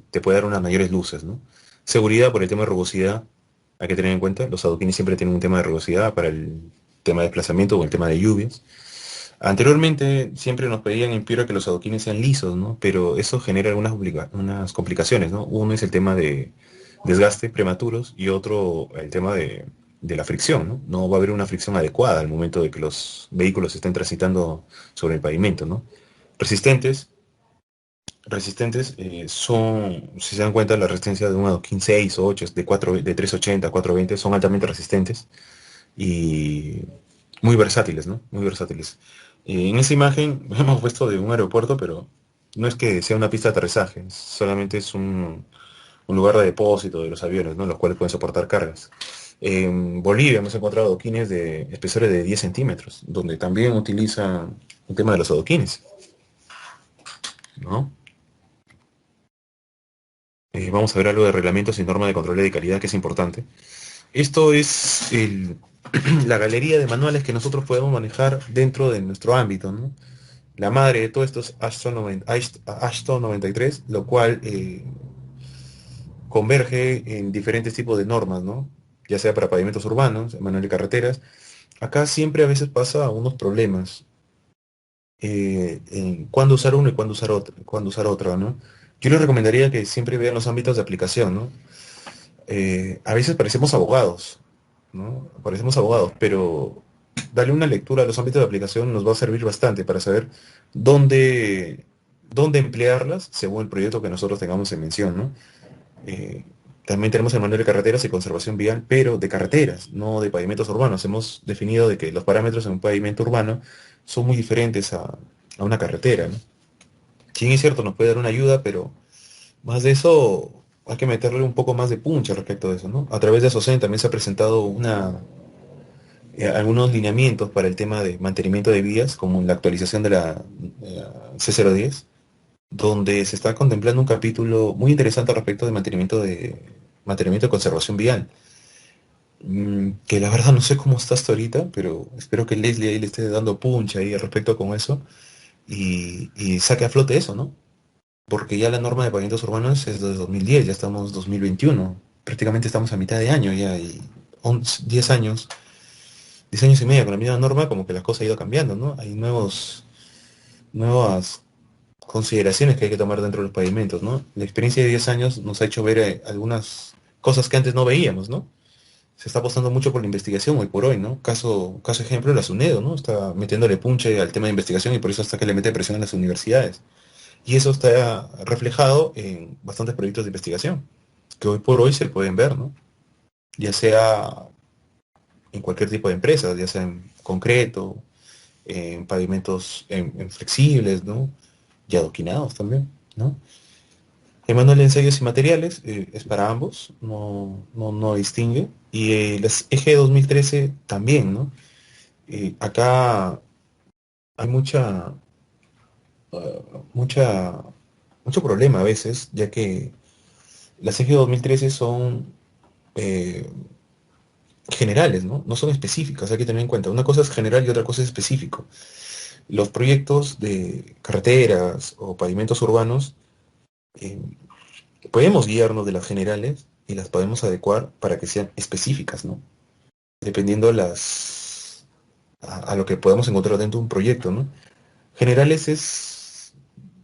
te puede dar unas mayores luces, ¿no? Seguridad por el tema de rugosidad, hay que tener en cuenta, los adoquines siempre tienen un tema de rugosidad para el tema de desplazamiento o el tema de lluvias. Anteriormente siempre nos pedían en Piura que los adoquines sean lisos, ¿no? Pero eso genera unas complicaciones, ¿no? Uno es el tema de desgaste prematuros y otro el tema de la fricción, ¿no? No va a haber una fricción adecuada al momento de que los vehículos estén transitando sobre el pavimento, ¿no? Resistentes, resistentes son, si se dan cuenta, la resistencia de un adoquín 6 o 8, de 380 a 420 son altamente resistentes y muy versátiles, ¿no? Muy versátiles. En esa imagen hemos puesto de un aeropuerto, pero no es que sea una pista de aterrizaje, solamente es un lugar de depósito de los aviones, ¿no? Los cuales pueden soportar cargas. En Bolivia hemos encontrado adoquines de espesores de 10 centímetros, donde también utilizan el tema de los adoquines, ¿no? Vamos a ver algo de reglamentos y normas de control de calidad, que es importante. Esto es la galería de manuales que nosotros podemos manejar dentro de nuestro ámbito, ¿no? La madre de todo esto es Ashton 93, lo cual converge en diferentes tipos de normas, ¿no? Ya sea para pavimentos urbanos, manual de carreteras. Acá siempre a veces pasa unos problemas en cuándo usar uno y cuándo usar otro, ¿no? Yo les recomendaría que siempre vean los ámbitos de aplicación, ¿no? A veces parecemos abogados, ¿no? Parecemos abogados, pero darle una lectura a los ámbitos de aplicación nos va a servir bastante para saber dónde, dónde emplearlas según el proyecto que nosotros tengamos en mención, ¿no? Eh, También tenemos el manual de carreteras y conservación vial, pero de carreteras, no de pavimentos urbanos. Hemos definido de que los parámetros en un pavimento urbano son muy diferentes a una carretera, ¿no? Sí, es cierto, nos puede dar una ayuda, pero más de eso, hay que meterle un poco más de punch al respecto de eso, ¿no? A través de ASOCEN también se ha presentado algunos lineamientos para el tema de mantenimiento de vías, como la actualización de la C010, donde se está contemplando un capítulo muy interesante al respecto de mantenimiento de conservación vial. Que la verdad no sé cómo está hasta ahorita, pero espero que Leslie ahí le esté dando punch ahí al respecto con eso y saque a flote eso, ¿no? Porque ya la norma de pavimentos urbanos es de 2010, ya estamos 2021, prácticamente estamos a mitad de año ya, y 10 años, 10 años y medio con la misma norma, como que la cosa ha ido cambiando, ¿no? Hay nuevas consideraciones que hay que tomar dentro de los pavimentos, ¿no? La experiencia de 10 años nos ha hecho ver algunas cosas que antes no veíamos, ¿no? Se está apostando mucho por la investigación hoy por hoy, ¿no? Caso ejemplo, la SUNEDO, ¿no? Está metiéndole punche al tema de investigación y por eso hasta que le mete presión a las universidades. Y eso está reflejado en bastantes proyectos de investigación, que hoy por hoy se pueden ver, ¿no? Ya sea en cualquier tipo de empresa, ya sea en concreto, en pavimentos en flexibles, ¿no? Y adoquinados también, ¿no? El manual de ensayos y materiales es para ambos, no distingue. Y las EG 2013 también, ¿no? Acá hay mucha, mucho problema a veces, ya que las EG 2013 son eh, generales, ¿no? No son específicas, hay que tener en cuenta. Una cosa es general y otra cosa es específico. Los proyectos de carreteras o pavimentos urbanos, eh, podemos guiarnos de las generales y las podemos adecuar para que sean específicas, ¿no? Dependiendo a lo que podamos encontrar dentro de un proyecto, ¿no? Generales es,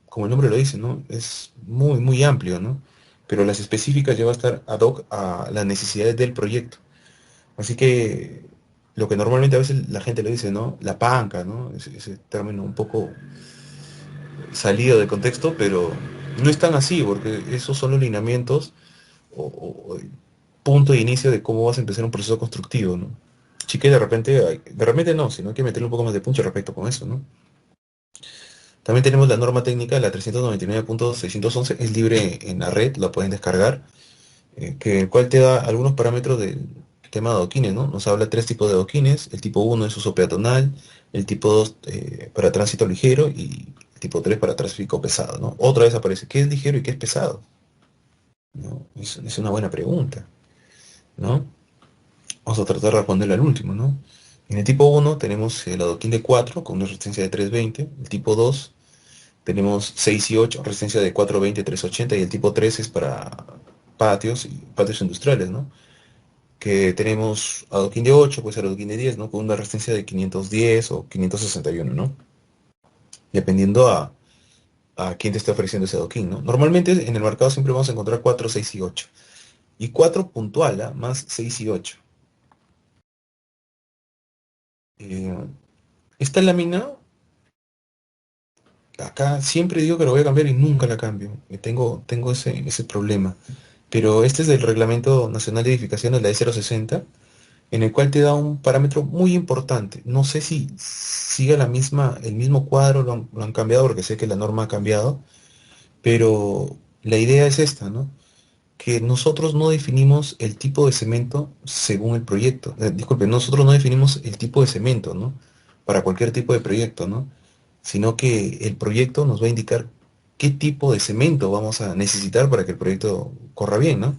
como el nombre lo dice, ¿no? Es muy, muy amplio, ¿no? Pero las específicas ya va a estar ad hoc a las necesidades del proyecto. Así que lo que normalmente a veces la gente le dice, ¿no? La panca, ¿no? Ese término un poco salido de contexto, pero no es tan así, porque esos son los lineamientos o el punto de inicio de cómo vas a empezar un proceso constructivo, ¿no? Así que de repente no, sino hay que meterle un poco más de puncho respecto con eso, ¿no? También tenemos la norma técnica, la 399.611, es libre en la red, la pueden descargar, que el cual te da algunos parámetros del tema de adoquines, ¿no? Nos habla tres tipos de adoquines, el tipo uno es uso peatonal, el tipo 2 para tránsito ligero y el tipo 3 para tráfico pesado, ¿no? Otra vez aparece, ¿qué es ligero y qué es pesado? ¿No? Es una buena pregunta, ¿no? Vamos a tratar de responderle al último, ¿no? En el tipo uno tenemos el adoquín de 4 con una resistencia de 320, el tipo 2 tenemos 6 y 8 resistencia de 420, 380 y el tipo 3 es para patios y patios industriales, ¿no? Que tenemos adoquín de 8, puede ser adoquín de 10, ¿no? Con una resistencia de 510 o 561, ¿no? Dependiendo a quién te está ofreciendo ese adoquín, ¿no? Normalmente en el mercado siempre vamos a encontrar 4, 6 y 8. Y 4 puntual, ¿ah? Más 6 y 8. Eh, esta lámina, acá siempre digo que lo voy a cambiar y nunca la cambio. Tengo ese problema. Pero este es del Reglamento Nacional de Edificaciones, la E060, en el cual te da un parámetro muy importante. No sé si sigue el mismo cuadro, lo han cambiado porque sé que la norma ha cambiado, pero la idea es esta, ¿no? Que nosotros no definimos el tipo de cemento según el proyecto. Disculpe, nosotros no definimos el tipo de cemento, ¿no? Para cualquier tipo de proyecto, ¿no? Sino que el proyecto nos va a indicar qué tipo de cemento vamos a necesitar para que el proyecto corra bien, ¿no?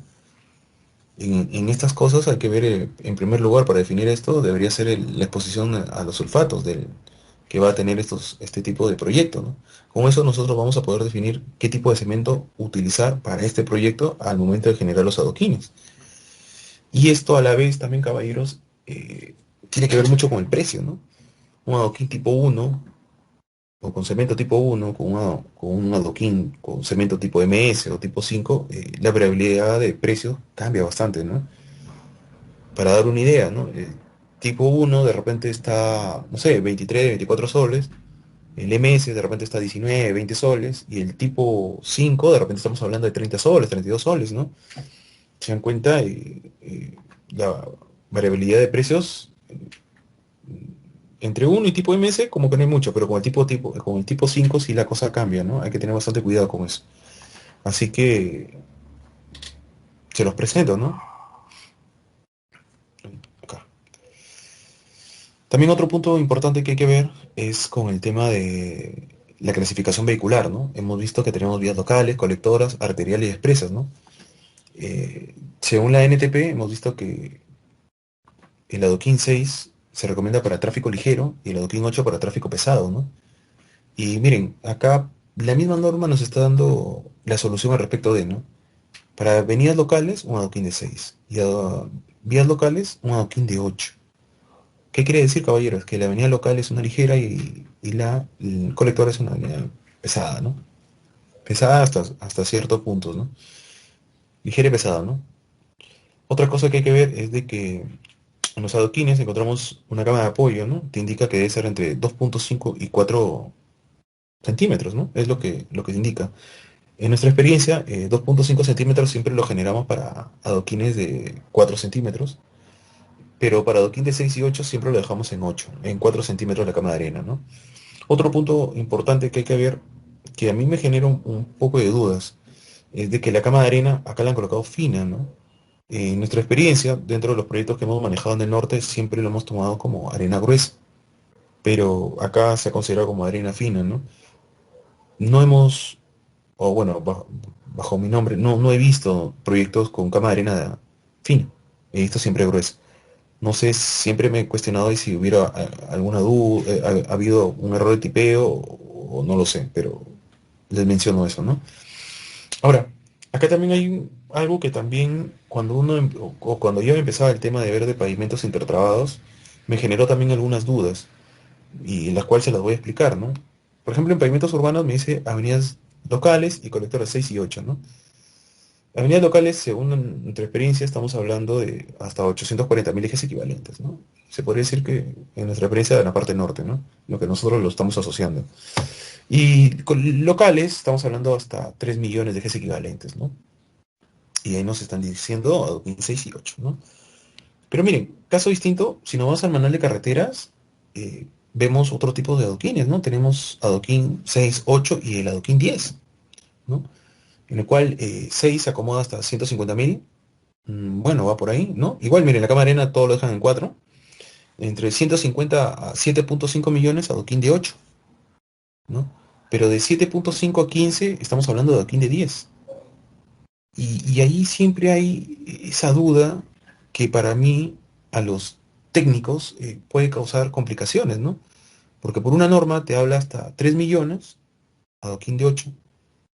En estas cosas hay que ver, en primer lugar, para definir esto, debería ser la exposición a los sulfatos que va a tener este tipo de proyecto, ¿no? Con eso nosotros vamos a poder definir qué tipo de cemento utilizar para este proyecto al momento de generar los adoquines. Y esto a la vez también, caballeros, tiene que ver mucho con el precio, ¿no? Un adoquín tipo uno o con cemento tipo uno con un adoquín con cemento tipo MS o tipo 5 la variabilidad de precios cambia bastante, ¿no? Para dar una idea, ¿no? El tipo uno de repente está, no sé, 23, 24 soles, el MS de repente está 19, 20 soles, y el tipo 5 de repente estamos hablando de 30 soles, 32 soles, ¿no? Se dan cuenta, la variabilidad de precios entre uno y tipo MS como que no hay mucho, pero con el tipo 5 sí la cosa cambia, ¿no? Hay que tener bastante cuidado con eso. Así que Se los presento, ¿no? Acá. También otro punto importante que hay que ver es con el tema de la clasificación vehicular, ¿no? Hemos visto que tenemos vías locales, colectoras, arteriales y expresas, ¿no? Según la NTP, hemos visto que el adoquín 6 se recomienda para tráfico ligero y el adoquín 8 para tráfico pesado, ¿no? Y miren, acá la misma norma nos está dando la solución al respecto de, ¿no? Para avenidas locales, un adoquín de 6 y vías locales, un adoquín de 8. ¿Qué quiere decir, caballeros? Que la avenida local es una ligera y el colector es una avenida pesada, ¿no? Pesada hasta ciertos puntos, ¿no? Ligera y pesada, ¿no? Otra cosa que hay que ver es de que en los adoquines encontramos una cama de apoyo, ¿no? Te indica que debe ser entre 2.5 y 4 centímetros, ¿no? Es lo que se indica. En nuestra experiencia, 2.5 centímetros siempre lo generamos para adoquines de 4 centímetros, pero para adoquín de 6 y 8 siempre lo dejamos en 8, en 4 centímetros la cama de arena, ¿no? Otro punto importante que hay que ver, que a mí me genera un poco de dudas, es de que la cama de arena acá la han colocado fina, ¿no? En nuestra experiencia, dentro de los proyectos que hemos manejado en el norte, siempre lo hemos tomado como arena gruesa, pero acá se ha considerado como arena fina, ¿no? No hemos, o bueno, bajo mi nombre, no he visto proyectos con cama de arena fina, he visto siempre gruesa. No sé, siempre me he cuestionado y si hubiera alguna duda, ha habido un error de tipeo o no lo sé, pero les menciono eso, ¿no? Ahora, acá también hay algo que también cuando o cuando yo empezaba el tema de ver de pavimentos intertrabados, me generó también algunas dudas y las cuales se las voy a explicar, ¿no? Por ejemplo, en pavimentos urbanos me dice avenidas locales y colectoras 6 y 8, ¿no? Avenidas locales, según nuestra experiencia, estamos hablando de hasta 840.000 ejes equivalentes, ¿no? Se podría decir que en nuestra experiencia en la parte norte, ¿no? Lo que nosotros lo estamos asociando. Y con locales, estamos hablando hasta 3 millones de ejes equivalentes, ¿no? Y ahí nos están diciendo en 6 y 8, ¿no? Pero miren, caso distinto, si nos vamos al manual de carreteras, vemos otro tipo de adoquines, ¿no? Tenemos adoquín 6, 8 y el adoquín 10, ¿no? En el cual 6 se acomoda hasta 150.000. Bueno, va por ahí, ¿no? Igual, miren, la cama de arena todo lo dejan en 4. Entre 150 a 7.5 millones adoquín de 8, ¿no? Pero de 7.5 a 15 estamos hablando de adoquín de 10. Y ahí siempre hay esa duda que para mí, a los técnicos, puede causar complicaciones, ¿no? Porque por una norma te habla hasta 3 millones, adoquín de 8,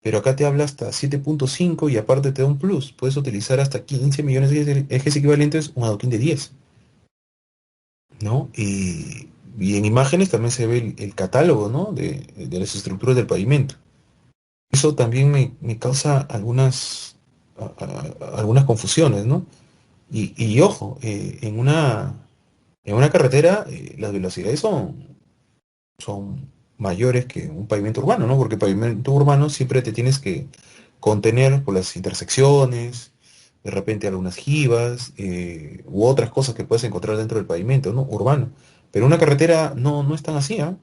pero acá te habla hasta 7.5 y aparte te da un plus. Puedes utilizar hasta 15 millones de ejes equivalentes, un adoquín de 10, ¿no? Y en imágenes también se ve el catálogo, ¿no? De las estructuras del pavimento. Eso también me causa algunas confusiones, ¿no? Y ojo, en una carretera las velocidades son mayores que un pavimento urbano, ¿no? Porque el pavimento urbano siempre te tienes que contener por las intersecciones, de repente algunas jivas, u otras cosas que puedes encontrar dentro del pavimento, ¿no? Urbano. Pero una carretera no es tan así, ¿ah?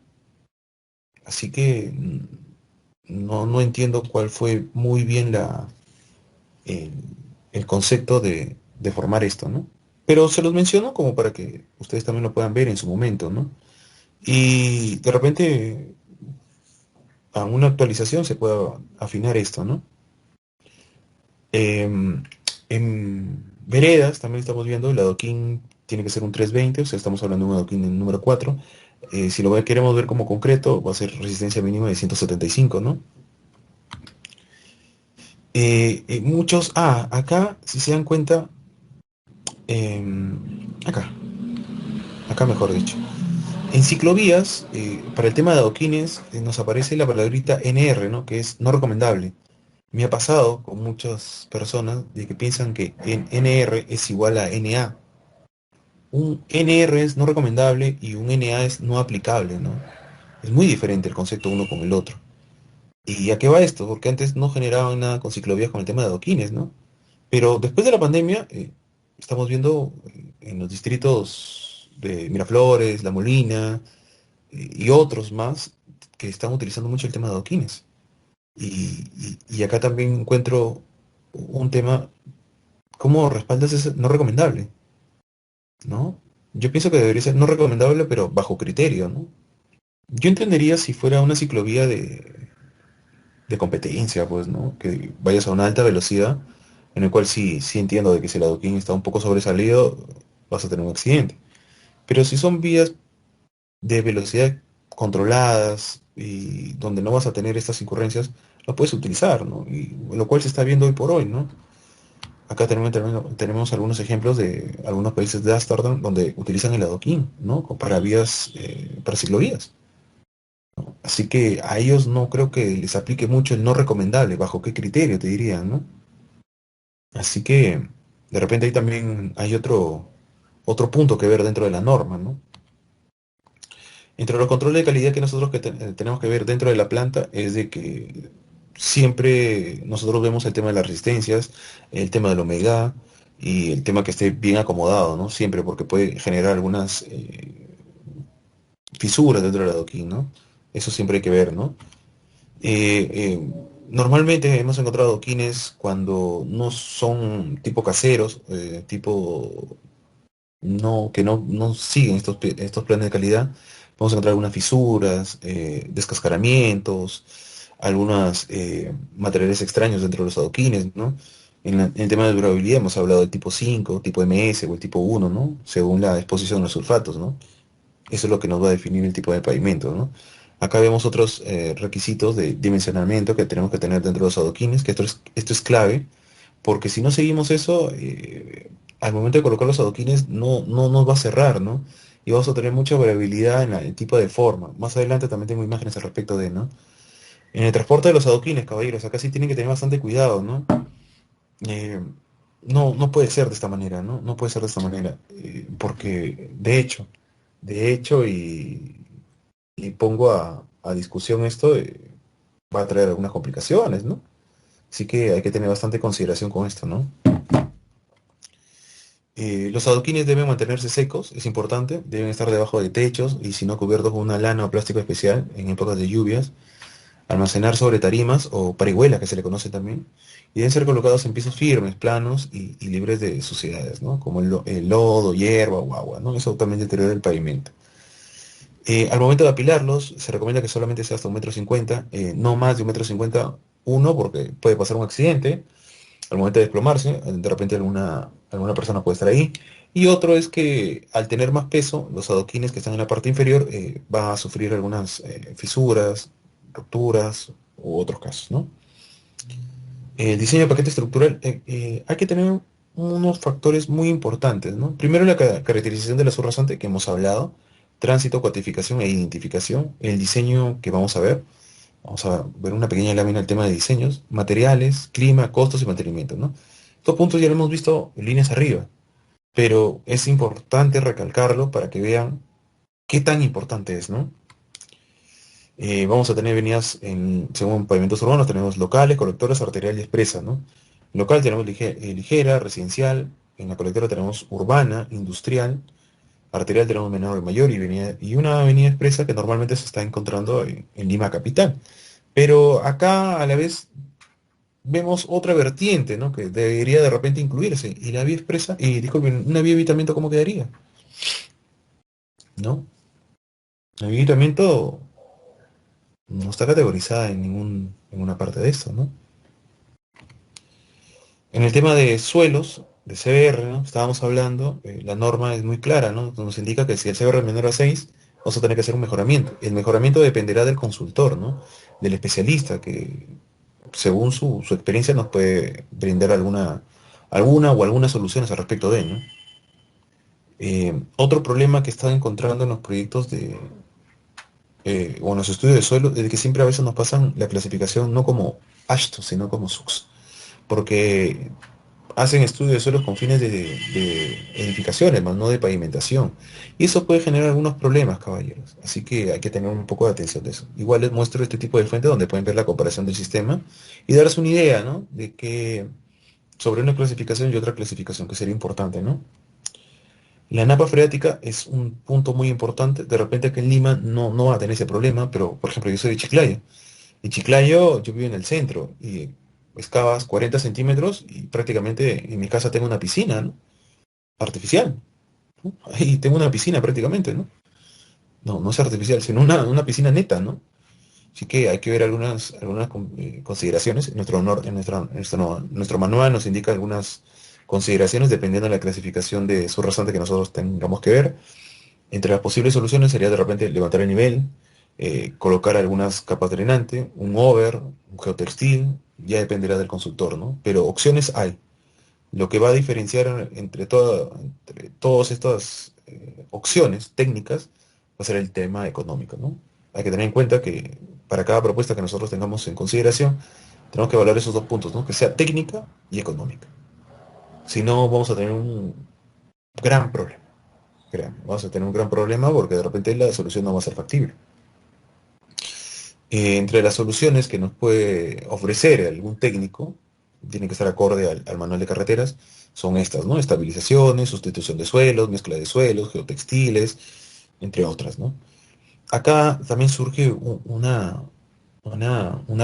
Así que no entiendo cuál fue muy bien el, el concepto de formar esto, ¿no? Pero se los menciono como para que ustedes también lo puedan ver en su momento, ¿no? Y de repente a una actualización se pueda afinar esto, ¿no? Em, en veredas también estamos viendo el adoquín tiene que ser un 320, o sea, estamos hablando de un adoquín número 4. Si queremos ver como concreto, va a ser resistencia mínima de 175, ¿no? Acá, si se dan cuenta, acá, acá mejor dicho. En ciclovías, para el tema de adoquines, nos aparece la palabrita NR, ¿no? Que es no recomendable. Me ha pasado con muchas personas de que piensan que NR es igual a NA. Un NR es no recomendable y un NA es no aplicable, ¿no? Es muy diferente el concepto uno con el otro. ¿Y a qué va esto? Porque antes no generaban nada con ciclovías con el tema de adoquines, ¿no? Pero después de la pandemia, estamos viendo en los distritos de Miraflores, La Molina y otros más que están utilizando mucho el tema de adoquines. Y acá también encuentro un tema ¿cómo respaldas ese no recomendable? ¿No? Yo pienso que debería ser no recomendable, pero bajo criterio, ¿no? Yo entendería si fuera una ciclovía de competencia, pues, ¿no? Que vayas a una alta velocidad, en el cual sí entiendo de que si el adoquín está un poco sobresalido, vas a tener un accidente. Pero si son vías de velocidad controladas y donde no vas a tener estas incurrencias, lo puedes utilizar, ¿no? Y lo cual se está viendo hoy por hoy, ¿no? Acá tenemos algunos ejemplos de algunos países de Ámsterdam donde utilizan el adoquín, ¿no? Para vías, para ciclovías. Así que a ellos no creo que les aplique mucho el no recomendable, bajo qué criterio te dirían, ¿no? Así que de repente ahí también hay otro punto que ver dentro de la norma, ¿no? Entre los controles de calidad que nosotros tenemos que ver dentro de la planta es de que siempre nosotros vemos el tema de las resistencias, el tema de la humedad y el tema que esté bien acomodado, ¿no? Siempre porque puede generar algunas fisuras dentro del adoquín, ¿no? Eso siempre hay que ver, ¿no? Normalmente hemos encontrado adoquines cuando no son tipo caseros, tipo que no siguen estos planes de calidad. Vamos a encontrar algunas fisuras, descascaramientos, algunos materiales extraños dentro de los adoquines, ¿no? En el tema de durabilidad hemos hablado del tipo 5, tipo MS o el tipo 1, ¿no? Según la exposición a los sulfatos, ¿no? Eso es lo que nos va a definir el tipo de pavimento, ¿no? Acá vemos otros requisitos de dimensionamiento que tenemos que tener dentro de los adoquines, que esto es clave, porque si no seguimos eso, al momento de colocar los adoquines no nos va a cerrar, ¿no? Y vamos a tener mucha variabilidad en el tipo de forma. Más adelante también tengo imágenes al respecto de, ¿no? En el transporte de los adoquines, caballeros, acá sí tienen que tener bastante cuidado, ¿no? Eh, no puede ser de esta manera, ¿no? No puede ser de esta manera, porque de hecho, y pongo a discusión esto, va a traer algunas complicaciones, ¿no? Así que hay que tener bastante consideración con esto, ¿no? Los adoquines deben mantenerse secos, es importante, deben estar debajo de techos y si no cubiertos con una lana o plástico especial en épocas de lluvias, almacenar sobre tarimas o parihuelas que se le conoce también, y deben ser colocados en pisos firmes, planos y libres de suciedades, ¿no? Como el lodo, hierba o agua, ¿no? Eso también deteriora el pavimento. Al momento de apilarlos, se recomienda que solamente sea hasta 1,50 m, no más de 1,50 m, uno, porque puede pasar un accidente al momento de desplomarse, de repente alguna persona puede estar ahí. Y otro es que al tener más peso, los adoquines que están en la parte inferior van a sufrir algunas fisuras, rupturas u otros casos, ¿no? El diseño de paquete estructural, hay que tener unos factores muy importantes, ¿no? Primero la caracterización de la subrasante que hemos hablado, tránsito, cuantificación e identificación, el diseño que vamos a ver. Vamos a ver una pequeña lámina del tema de diseños, materiales, clima, costos y mantenimiento, ¿no? Estos puntos ya lo hemos visto en líneas arriba, pero es importante recalcarlo para que vean qué tan importante es, ¿no? Vamos a tener venidas según pavimentos urbanos, tenemos locales, colectoras, arterial y expresa, ¿no? Local tenemos ligera, residencial, en la colectora tenemos urbana, industrial, arterial tenemos menor y mayor y una avenida expresa que normalmente se está encontrando en Lima capital. Pero acá a la vez vemos otra vertiente, ¿no? Que debería de repente incluirse. Y la vía expresa, y disculpen, una vía de evitamiento, ¿cómo quedaría? ¿No? La vía de evitamiento no está categorizada en ninguna parte de esto, ¿no? En el tema de suelos, de CBR, ¿no? Estábamos hablando, la norma es muy clara, ¿no? Nos indica que si el CBR es menor a 6 vamos a tener que hacer un mejoramiento. El mejoramiento dependerá del consultor, ¿no? Del especialista, que según su experiencia nos puede brindar alguna o algunas soluciones al respecto de, ¿no? Otro problema que he estado encontrando en los proyectos o en los estudios de suelo es que siempre a veces nos pasan la clasificación no como ASHTO, sino como SUX, porque hacen estudios de suelos con fines de edificaciones, más no de pavimentación. Y eso puede generar algunos problemas, caballeros. Así que hay que tener un poco de atención de eso. Igual les muestro este tipo de fuentes donde pueden ver la comparación del sistema y darse una idea, ¿no? De que sobre una clasificación y otra clasificación, que sería importante, ¿no? La napa freática es un punto muy importante. De repente aquí en Lima no va a tener ese problema, pero por ejemplo yo soy de Chiclayo. Y Chiclayo, yo vivo en el centro. Y excavas 40 centímetros y prácticamente en mi casa tengo una piscina, ¿no? Artificial, ¿no? Ahí tengo una piscina prácticamente, ¿no? No, no es artificial, sino una piscina neta, ¿no? Así que hay que ver algunas consideraciones. Nuestro manual nos indica algunas consideraciones dependiendo de la clasificación de su rasante que nosotros tengamos que ver. Entre las posibles soluciones sería de repente levantar el nivel, colocar algunas capas drenantes, un over, un geotextil, ya dependerá del consultor, ¿no? Pero opciones hay. Lo que va a diferenciar entre todas estas opciones técnicas va a ser el tema económico, ¿no? Hay que tener en cuenta que para cada propuesta que nosotros tengamos en consideración, tenemos que valorar esos dos puntos, ¿no? Que sea técnica y económica. Si no, vamos a tener un gran problema. Créanme, vamos a tener un gran problema porque de repente la solución no va a ser factible. Entre las soluciones que nos puede ofrecer algún técnico, tiene que estar acorde al manual de carreteras, son estas, ¿no? Estabilizaciones, sustitución de suelos, mezcla de suelos, geotextiles, entre otras, ¿no? Acá también surge una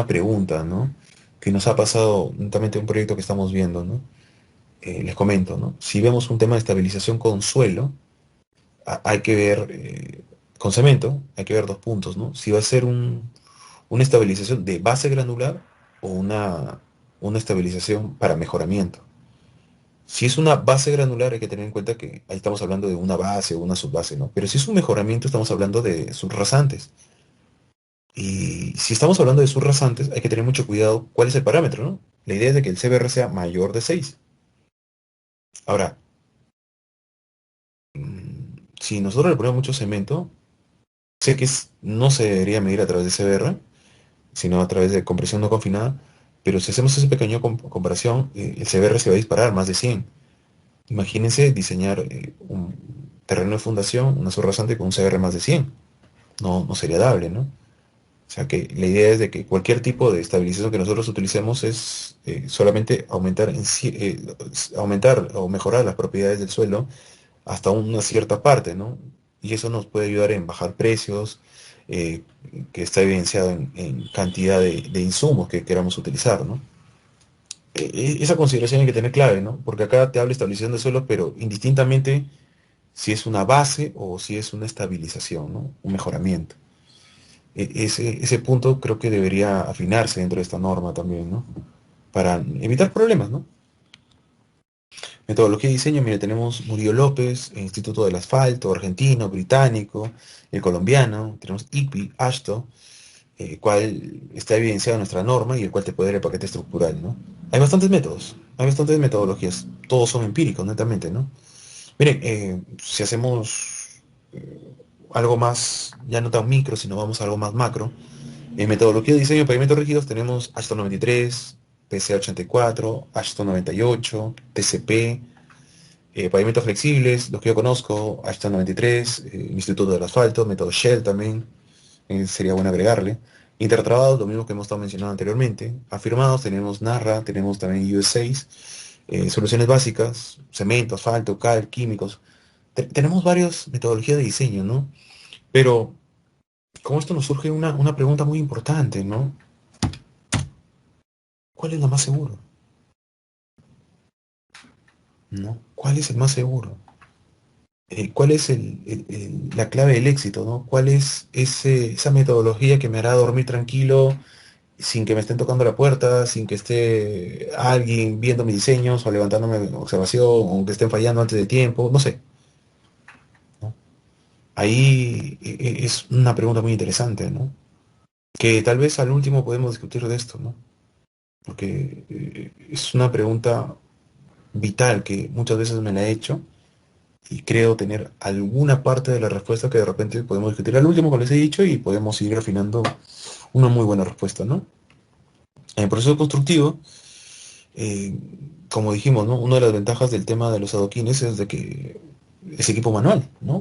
pregunta, ¿no? Que nos ha pasado netamente un proyecto que estamos viendo, ¿no? Les comento, ¿no? Si vemos un tema de estabilización con suelo, hay que ver, con cemento, hay que ver dos puntos, ¿no? Si va a ser una estabilización de base granular o una estabilización para mejoramiento. Si es una base granular, hay que tener en cuenta que ahí estamos hablando de una base o una subbase, ¿no? Pero si es un mejoramiento, estamos hablando de subrasantes. Y si estamos hablando de subrasantes, hay que tener mucho cuidado cuál es el parámetro, ¿no? La idea es de que el CBR sea mayor de 6. Ahora, si nosotros le ponemos mucho cemento, sé que no se debería medir a través de CBR, sino a través de compresión no confinada, pero si hacemos esa pequeña comparación, el CBR se va a disparar más de 100. Imagínense diseñar un terreno de fundación, una zona rasante con un CBR más de 100. No, no sería dable, ¿no? O sea que la idea es de que cualquier tipo de estabilización que nosotros utilicemos es solamente aumentar o mejorar las propiedades del suelo hasta una cierta parte, ¿no? Y eso nos puede ayudar en bajar precios, eh, que está evidenciado en cantidad de insumos que queramos utilizar, ¿no? Esa consideración hay que tener clave, ¿no? Porque acá te habla de estabilización de suelo, pero indistintamente si es una base o si es una estabilización, ¿no? Un mejoramiento. Ese punto creo que debería afinarse dentro de esta norma también, ¿no? Para evitar problemas, ¿no? Metodología de diseño, mire, tenemos Murillo López, el Instituto del Asfalto, argentino, británico, el colombiano, tenemos ICPI, ASHTO, cual está evidenciado en nuestra norma y el cual te puede dar el paquete estructural, ¿no? Hay bastantes métodos, hay bastantes metodologías, todos son empíricos, netamente, ¿no? Miren, si hacemos algo más, ya no tan micro, sino vamos a algo más macro, en metodología de diseño de pavimentos rígidos tenemos ASHTO 93, PCA 84, ASHTO 98, TCP, pavimentos flexibles, los que yo conozco, ASHTO 93, Instituto del Asfalto, método Shell también, sería bueno agregarle. Intertrabados, lo mismo que hemos estado mencionando anteriormente. Afirmados, tenemos Narra, tenemos también US6, soluciones básicas, cemento, asfalto, cal, químicos. Tenemos varias metodologías de diseño, ¿no? Pero con esto nos surge una pregunta muy importante, ¿no? ¿Cuál es la más seguro? ¿No? ¿Cuál es el más seguro? ¿Cuál es la clave del éxito, ¿no? ¿Cuál es esa metodología que me hará dormir tranquilo sin que me estén tocando la puerta, sin que esté alguien viendo mis diseños o levantándome observación, o que estén fallando antes de tiempo? No sé, ¿no? Ahí es una pregunta muy interesante, ¿no? Que tal vez al último podemos discutir de esto, ¿no? Porque es una pregunta vital que muchas veces me la he hecho y creo tener alguna parte de la respuesta que de repente podemos discutir al último, como les he dicho, y podemos ir afinando una muy buena respuesta, ¿no? En el proceso constructivo, eh, como dijimos, ¿no? Una de las ventajas del tema de los adoquines es de que es equipo manual, ¿no?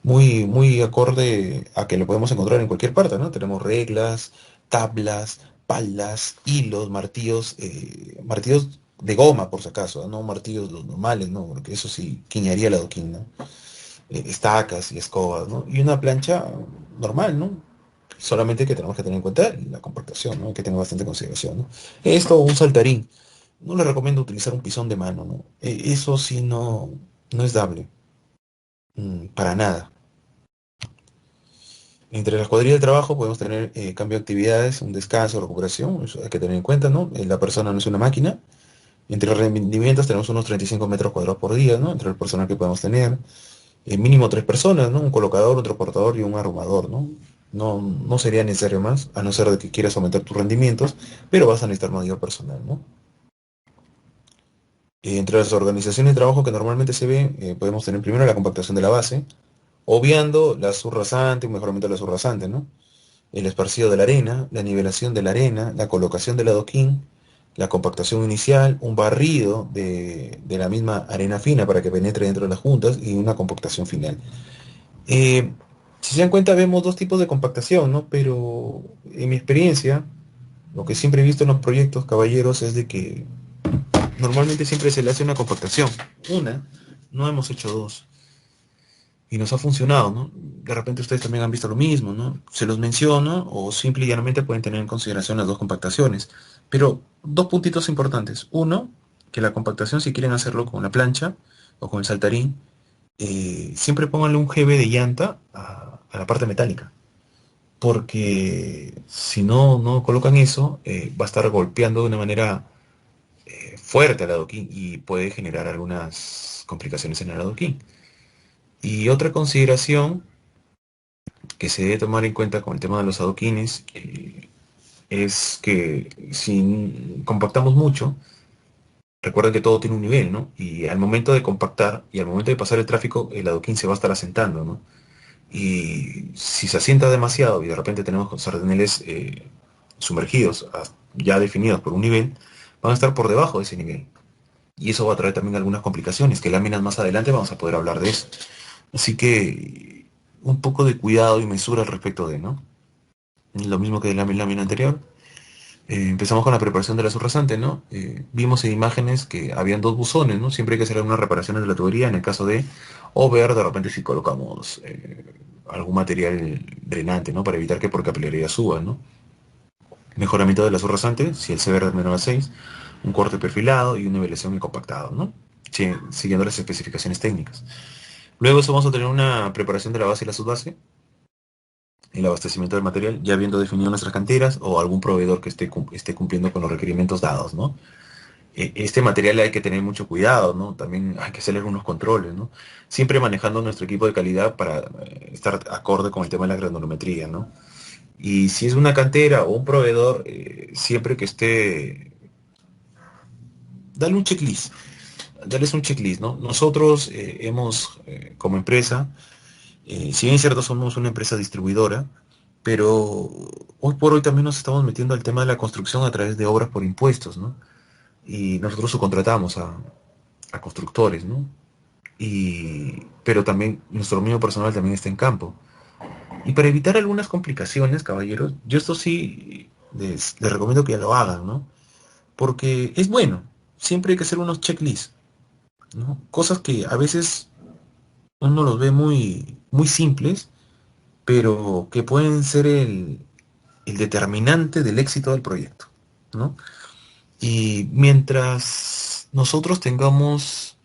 Muy acorde a que lo podemos encontrar en cualquier parte, ¿no? Tenemos reglas, tablas, palas, hilos, martillos de goma, por si acaso, no martillos los normales, ¿no? Porque eso sí quiñaría el adoquín, ¿no? Estacas y escobas, ¿no? Y una plancha normal, ¿no? Solamente que tenemos que tener en cuenta la compactación, ¿no? Hay que tener bastante consideración, ¿no? Esto o un saltarín. No le recomiendo utilizar un pisón de mano, ¿no? Eso sí no es dable, para nada. Entre las cuadrillas de trabajo podemos tener cambio de actividades, un descanso, recuperación, eso hay que tener en cuenta, ¿no? La persona no es una máquina. Entre los rendimientos tenemos unos 35 metros cuadrados por día, ¿no? Entre el personal que podemos tener. Mínimo tres personas, ¿no? Un colocador, un transportador y un arrumador, ¿no? No sería necesario más, a no ser de que quieras aumentar tus rendimientos, pero vas a necesitar mayor personal, ¿no? Entre las organizaciones de trabajo que normalmente se ve, podemos tener primero la compactación de la base, obviando la subrasante, un mejoramiento de la subrasante, ¿no? El esparcido de la arena, la nivelación de la arena, la colocación del adoquín, la compactación inicial, un barrido de la misma arena fina para que penetre dentro de las juntas y una compactación final. Eh, si se dan cuenta, vemos dos tipos de compactación, ¿no? Pero en mi experiencia, lo que siempre he visto en los proyectos, caballeros, es de que normalmente siempre se le hace una compactación. Una, no hemos hecho dos. Y nos ha funcionado, ¿no? De repente ustedes también han visto lo mismo, ¿no? Se los menciono o simple y llanamente pueden tener en consideración las dos compactaciones. Pero dos puntitos importantes. Uno, que la compactación, si quieren hacerlo con la plancha o con el saltarín, siempre pónganle un GB de llanta a la parte metálica. Porque si no colocan eso, va a estar golpeando de una manera fuerte al adoquín y puede generar algunas complicaciones en el adoquín. Y otra consideración que se debe tomar en cuenta con el tema de los adoquines es que si compactamos mucho, recuerden que todo tiene un nivel, ¿no? Y al momento de compactar y al momento de pasar el tráfico, el adoquín se va a estar asentando, ¿no? Y si se asienta demasiado y de repente tenemos sardineles sumergidos, ya definidos por un nivel, van a estar por debajo de ese nivel. Y eso va a traer también algunas complicaciones, que láminas más adelante vamos a poder hablar de eso. Así que un poco de cuidado y mesura al respecto de, ¿no? Lo mismo que de la lámina anterior. Empezamos con la preparación de la subrasante, ¿no? Vimos en imágenes que habían dos buzones, ¿no? Siempre hay que hacer algunas reparaciones de la tubería en el caso de, o ver de repente si colocamos algún material drenante, ¿no? Para evitar que por capilaridad suba, ¿no? Mejoramiento de la subrasante, si el CBR es menor a 6, un corte perfilado y una nivelación y compactado, ¿no? Siguiendo las especificaciones técnicas. Luego eso vamos a tener una preparación de la base y la subbase, el abastecimiento del material, ya habiendo definido nuestras canteras o algún proveedor que esté cumpliendo con los requerimientos dados, ¿no? Este material hay que tener mucho cuidado, ¿no? También hay que hacer algunos controles, ¿no? Siempre manejando nuestro equipo de calidad para estar acorde con el tema de la granulometría, ¿no? Y si es una cantera o un proveedor, siempre que esté, dale un checklist, darles un checklist, ¿no? Nosotros como empresa, si bien es cierto, somos una empresa distribuidora, pero hoy por hoy también nos estamos metiendo al tema de la construcción a través de obras por impuestos, ¿no? Y nosotros subcontratamos a constructores, ¿no? Pero también nuestro mismo personal también está en campo. Y para evitar algunas complicaciones, caballeros, yo esto sí les recomiendo que ya lo hagan, ¿no? Porque es bueno, siempre hay que hacer unos checklists, ¿no? Cosas que a veces uno los ve muy simples, pero que pueden ser el determinante del éxito del proyecto, ¿no? Y mientras nosotros tengamos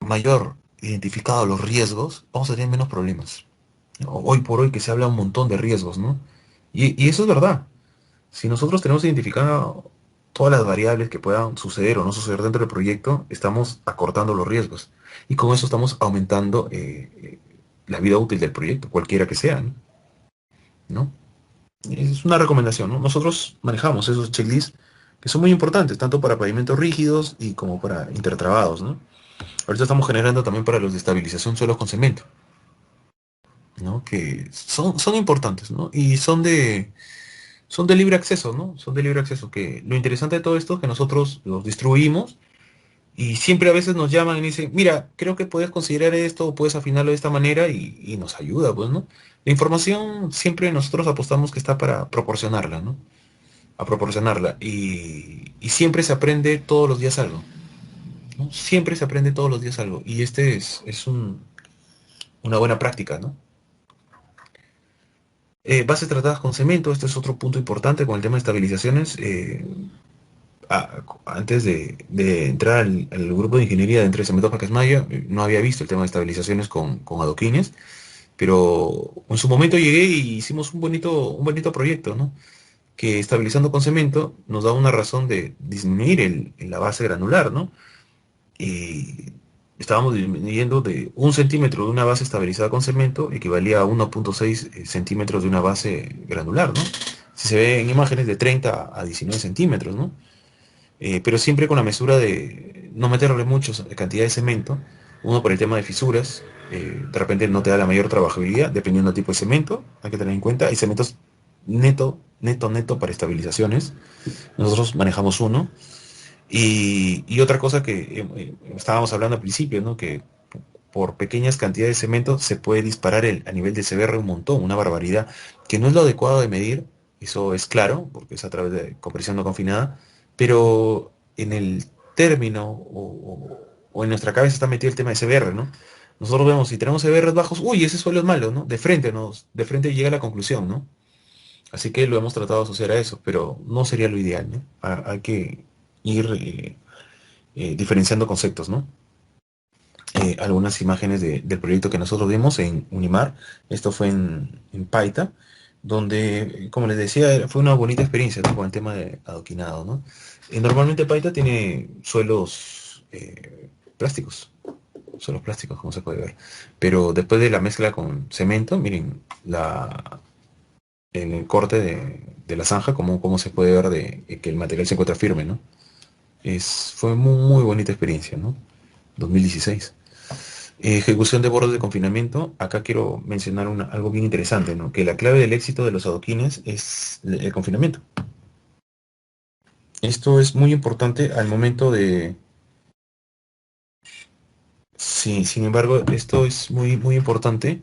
mayor identificado los riesgos, vamos a tener menos problemas. Hoy por hoy que se habla un montón de riesgos, ¿no? Y eso es verdad. Si nosotros tenemos identificado todas las variables que puedan suceder o no suceder dentro del proyecto, estamos acortando los riesgos. Y con eso estamos aumentando la vida útil del proyecto, cualquiera que sea, ¿no? ¿No? Es una recomendación, ¿no? Nosotros manejamos esos checklists que son muy importantes, tanto para pavimentos rígidos y como para intertrabados, ¿no? Ahorita estamos generando también para los de estabilización suelos con cemento, ¿no? Que son importantes, ¿no? Y son de libre acceso, ¿no? Son de libre acceso, que lo interesante de todo esto es que nosotros los distribuimos y siempre a veces nos llaman y dicen, mira, creo que puedes considerar esto o puedes afinarlo de esta manera y nos ayuda, pues, ¿no? La información siempre nosotros apostamos que está para proporcionarla, ¿no? A proporcionarla. Y siempre se aprende todos los días algo, ¿no? Siempre se aprende todos los días algo. Y este es una buena práctica, ¿no? Bases tratadas con cemento, este es otro punto importante con el tema de estabilizaciones. Antes de entrar al grupo de ingeniería dentro de Cemento Pacasmayo, no había visto el tema de estabilizaciones con adoquines, pero en su momento llegué y hicimos un bonito proyecto, ¿no? Que estabilizando con cemento nos da una razón de disminuir la base granular, ¿no? Y estábamos disminuyendo de 1 centímetro de una base estabilizada con cemento equivalía a 1,6 centímetros de una base granular, ¿no? Si se ve en imágenes de 30 a 19 centímetros, ¿no? Pero siempre con la mesura de no meterle mucha cantidad de cemento, uno por el tema de fisuras, de repente no te da la mayor trabajabilidad, dependiendo del tipo de cemento, hay que tener en cuenta, hay cementos neto para estabilizaciones, nosotros manejamos uno, y otra cosa que estábamos hablando al principio, ¿no? Que por pequeñas cantidades de cemento se puede disparar a nivel de CBR un montón, una barbaridad, que no es lo adecuado de medir, eso es claro, porque es a través de compresión no confinada, pero en el término o en nuestra cabeza está metido el tema de CBR, ¿no? Nosotros vemos, si tenemos CBRs bajos, uy, ese suelo es malo, ¿no? De frente llega a la conclusión, ¿no? Así que lo hemos tratado de asociar a eso, pero no sería lo ideal, ¿no? Hay que ir diferenciando conceptos, ¿no? Algunas imágenes del proyecto que nosotros vimos en Unimar. Esto fue en Paita, donde, como les decía, fue una bonita experiencia, ¿no? Con el tema de adoquinado, ¿no? Normalmente Paita tiene suelos plásticos, como se puede ver. Pero después de la mezcla con cemento, miren, en el corte de la zanja, como se puede ver que el material se encuentra firme, ¿no? Fue muy bonita experiencia, ¿no? 2016. Ejecución de bordes de confinamiento. Acá quiero mencionar algo bien interesante, ¿no? Que la clave del éxito de los adoquines es el confinamiento. Esto es muy importante al momento de... Sí, sin embargo, esto es muy importante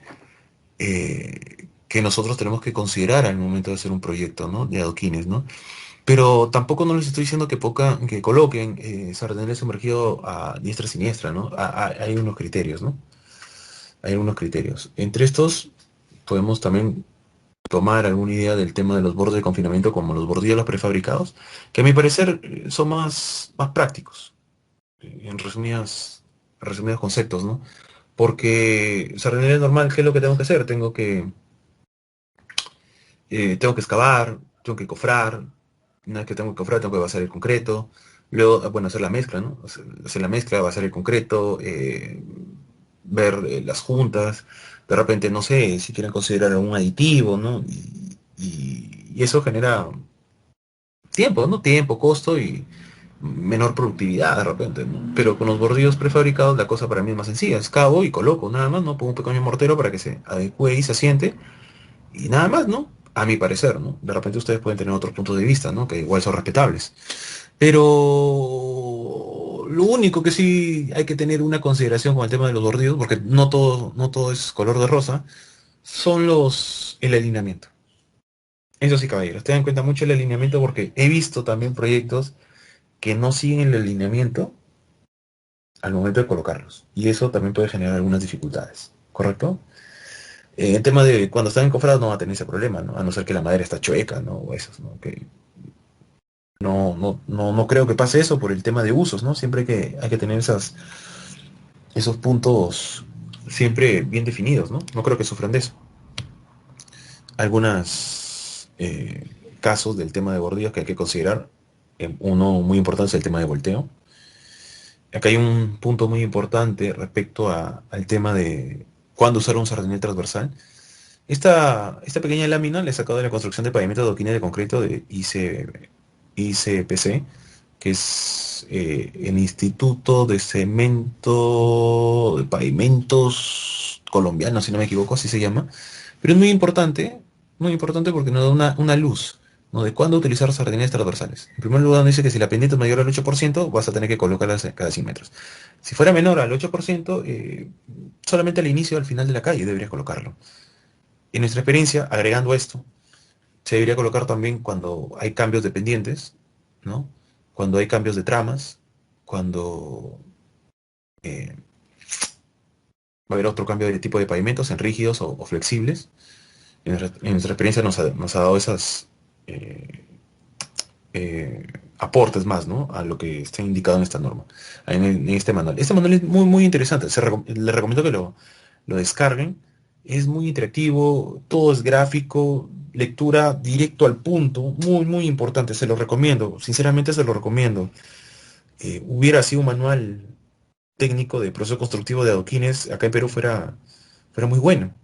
que nosotros tenemos que considerar al momento de hacer un proyecto, ¿no? De adoquines, ¿no? Pero tampoco no les estoy diciendo que coloquen sartenes sumergidos a diestra y siniestra, ¿no? Hay unos criterios, ¿no? Hay unos criterios. Entre estos podemos también tomar alguna idea del tema de los bordes de confinamiento como los bordillos prefabricados, que a mi parecer son más prácticos, en resumidos conceptos, ¿no? Porque sardinería normal, ¿qué es lo que tengo que hacer? Tengo que excavar, tengo que cofrar, una vez que tengo que cofrar tengo que basar el concreto, luego, bueno, hacer la mezcla, ¿no? Hacer la mezcla, basar el concreto, ver las juntas, de repente, no sé, si quieren considerar algún aditivo, ¿no? Y eso genera tiempo, ¿no? Tiempo, costo y menor productividad de repente, ¿no? Pero con los bordillos prefabricados la cosa para mí es más sencilla, excavo y coloco, nada más, ¿no? Pongo un pequeño mortero para que se adecue y se asiente y nada más, ¿no? A mi parecer, ¿no? De repente ustedes pueden tener otros puntos de vista, ¿no? Que igual son respetables. Pero lo único que sí hay que tener una consideración con el tema de los bordillos, porque no todo es color de rosa, son el alineamiento. Eso sí, caballeros, tengan en cuenta mucho el alineamiento porque he visto también proyectos que no siguen el alineamiento al momento de colocarlos. Y eso también puede generar algunas dificultades, ¿correcto? El tema de cuando están encofrados no va a tener ese problema, ¿no? A no ser que la madera está chueca, ¿no? O eso, ¿no? Que no creo que pase eso por el tema de usos, ¿no? Siempre hay que tener esos puntos siempre bien definidos, ¿no? No creo que sufran de eso. Algunos casos del tema de bordillos que hay que considerar. Uno muy importante es el tema de volteo. Acá hay un punto muy importante respecto al tema de cuándo usar un sardinel transversal. Esta pequeña lámina la he sacado de la construcción de pavimento de adoquines de concreto de ICPC, que es el Instituto de Cemento de Pavimentos Colombiano, si no me equivoco, así se llama. Pero es muy importante porque nos da una luz, ¿no? De cuándo utilizar sardinetas transversales. En primer lugar, nos dice que si la pendiente es mayor al 8% vas a tener que colocarlas cada 100 metros. Si fuera menor al 8%, solamente al inicio o al final de la calle deberías colocarlo. En nuestra experiencia, agregando esto, se debería colocar también cuando hay cambios de pendientes, ¿no? Cuando hay cambios de tramas, cuando va a haber otro cambio de tipo de pavimentos en rígidos o flexibles. En nuestra experiencia nos ha dado esas eh, eh, aportes más, ¿no? A lo que está indicado en esta norma, en este manual. Este manual es muy, muy interesante. Les recomiendo que lo descarguen. Es muy interactivo, todo es gráfico, lectura directo al punto, muy, muy importante. Se lo recomiendo, sinceramente se lo recomiendo. Hubiera sido un manual técnico de proceso constructivo de adoquines acá en Perú fuera muy bueno,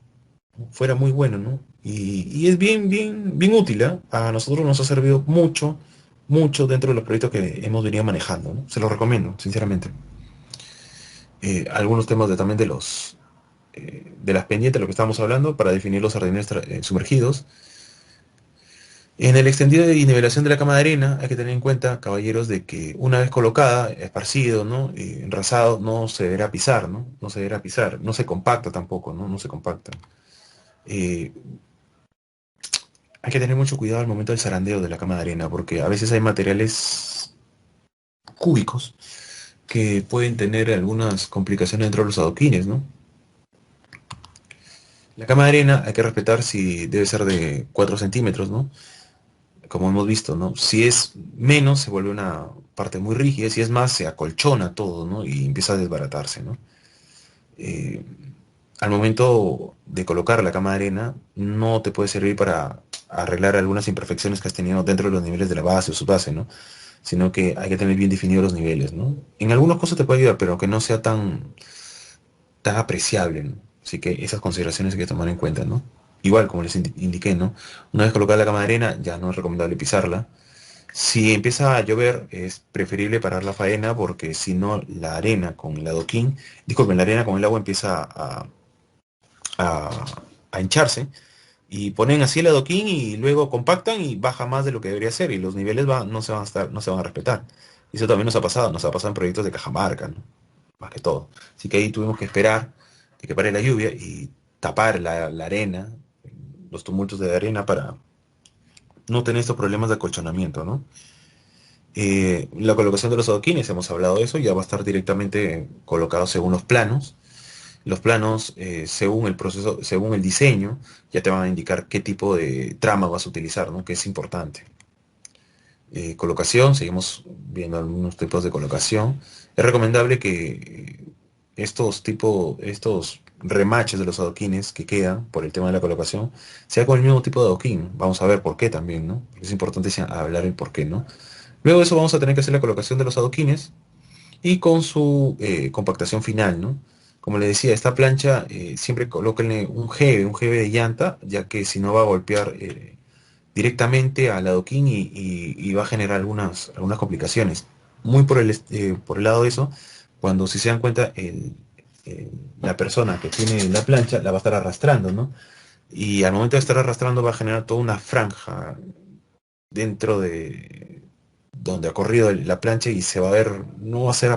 ¿no? Fuera muy bueno, ¿no? Y es bien, bien, bien útil, ¿ah? A nosotros nos ha servido mucho, mucho dentro de los proyectos que hemos venido manejando, ¿no? Se los recomiendo, sinceramente. Algunos temas también de las pendientes, lo que estábamos hablando, para definir los jardines sumergidos. En el extendido y nivelación de la cama de arena hay que tener en cuenta, caballeros, de que una vez colocada, esparcido, ¿no? Enrasado, no se deberá pisar, ¿no? No se deberá pisar, no se compacta tampoco, ¿no? No se compacta. Eh, Hay que tener mucho cuidado al momento del zarandeo de la cama de arena, porque a veces hay materiales cúbicos que pueden tener algunas complicaciones dentro de los adoquines, ¿no? La cama de arena hay que respetar si debe ser de 4 centímetros, ¿no? Como hemos visto, ¿no? Si es menos, se vuelve una parte muy rígida, si es más, se acolchona todo, ¿no? Y empieza a desbaratarse, ¿no? Eh, Al momento de colocar la cama de arena, no te puede servir para arreglar algunas imperfecciones que has tenido dentro de los niveles de la base o subbase, ¿no? Sino que hay que tener bien definidos los niveles, ¿no? En algunas cosas te puede ayudar, pero que no sea tan apreciable, ¿no? Así que esas consideraciones hay que tomar en cuenta, ¿no? Igual, como les indiqué, ¿no? Una vez colocada la cama de arena, ya no es recomendable pisarla. Si empieza a llover, es preferible parar la faena porque si no, la arena con el adoquín, disculpen, la arena con el agua empieza a, a hincharse y ponen así el adoquín y luego compactan y baja más de lo que debería ser y los niveles no se van a no se van a respetar. Y eso también nos ha pasado en proyectos de Cajamarca, ¿no? Más que todo. Así que ahí tuvimos que esperar de que pare la lluvia y tapar la arena, los tumultos de la arena para no tener estos problemas de acolchonamiento, ¿no? La colocación de los adoquines, hemos hablado de eso, ya va a estar directamente colocado según los planos. Los planos, según el proceso, según el diseño, ya te van a indicar qué tipo de trama vas a utilizar, ¿no? Que es importante. Colocación, seguimos viendo algunos tipos de colocación. Es recomendable que estos remaches de los adoquines que quedan por el tema de la colocación, sea con el mismo tipo de adoquín. Vamos a ver por qué también, ¿no? Es importante hablar el por qué, ¿no? Luego de eso vamos a tener que hacer la colocación de los adoquines y con su compactación final, ¿no? Como le decía, esta plancha siempre colóquenle un gebe de llanta, ya que si no va a golpear directamente al adoquín y va a generar algunas complicaciones. Muy por el lado de eso, cuando si se dan cuenta, la persona que tiene la plancha la va a estar arrastrando, ¿no? Y al momento de estar arrastrando va a generar toda una franja dentro de donde ha corrido la plancha y se va a ver, no va a ser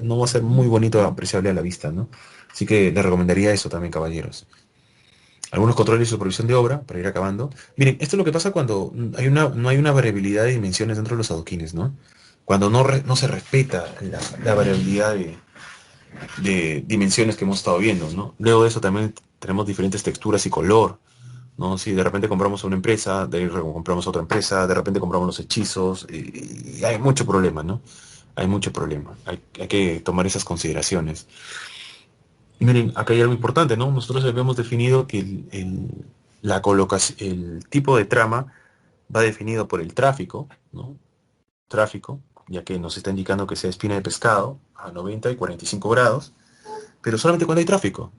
no va a ser muy bonito, apreciable a la vista, ¿no? Así que les recomendaría eso también, caballeros. Algunos controles y supervisión de obra, para ir acabando. Miren, esto es lo que pasa cuando no hay una variabilidad de dimensiones dentro de los adoquines, ¿no? Cuando no se respeta la variabilidad de dimensiones que hemos estado viendo, ¿no? Luego de eso también tenemos diferentes texturas y color, ¿no? Si de repente compramos a una empresa, de ahí compramos a otra empresa, de repente compramos los hechizos, y hay mucho problema, ¿no? Hay mucho problema. Hay que tomar esas consideraciones. Y miren, acá hay algo importante, ¿no? Nosotros habíamos definido que la colocación, el tipo de trama va definido por el tráfico, ¿no? Tráfico, ya que nos está indicando que sea espina de pescado a 90 y 45 grados, pero solamente cuando hay tráfico.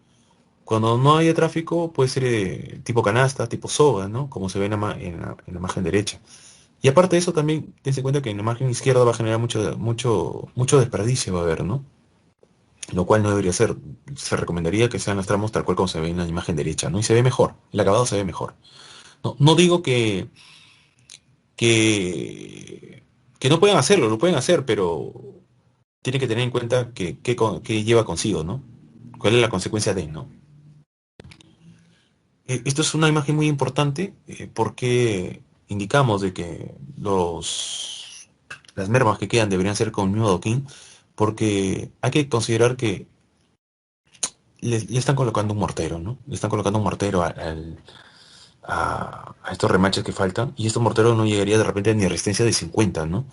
Cuando no haya tráfico puede ser tipo canasta, tipo soga, ¿no? Como se ve en la imagen derecha. Y aparte de eso también, tense en cuenta que en la imagen izquierda va a generar mucho desperdicio, va a haber, ¿no? Lo cual no debería ser. Se recomendaría que sean los tramos tal cual como se ve en la imagen derecha, ¿no? Y se ve mejor, el acabado se ve mejor. No, no digo que, que no puedan hacerlo, lo pueden hacer, pero tiene que tener en cuenta que lleva consigo, ¿no? ¿Cuál es la consecuencia de, ¿no? Esto es una imagen muy importante porque indicamos de que las mermas que quedan deberían ser con el mismo adoquín, porque hay que considerar que le están colocando un mortero, ¿no? Le están colocando un mortero a estos remaches que faltan, y estos morteros no llegaría de repente ni a resistencia de 50, ¿no?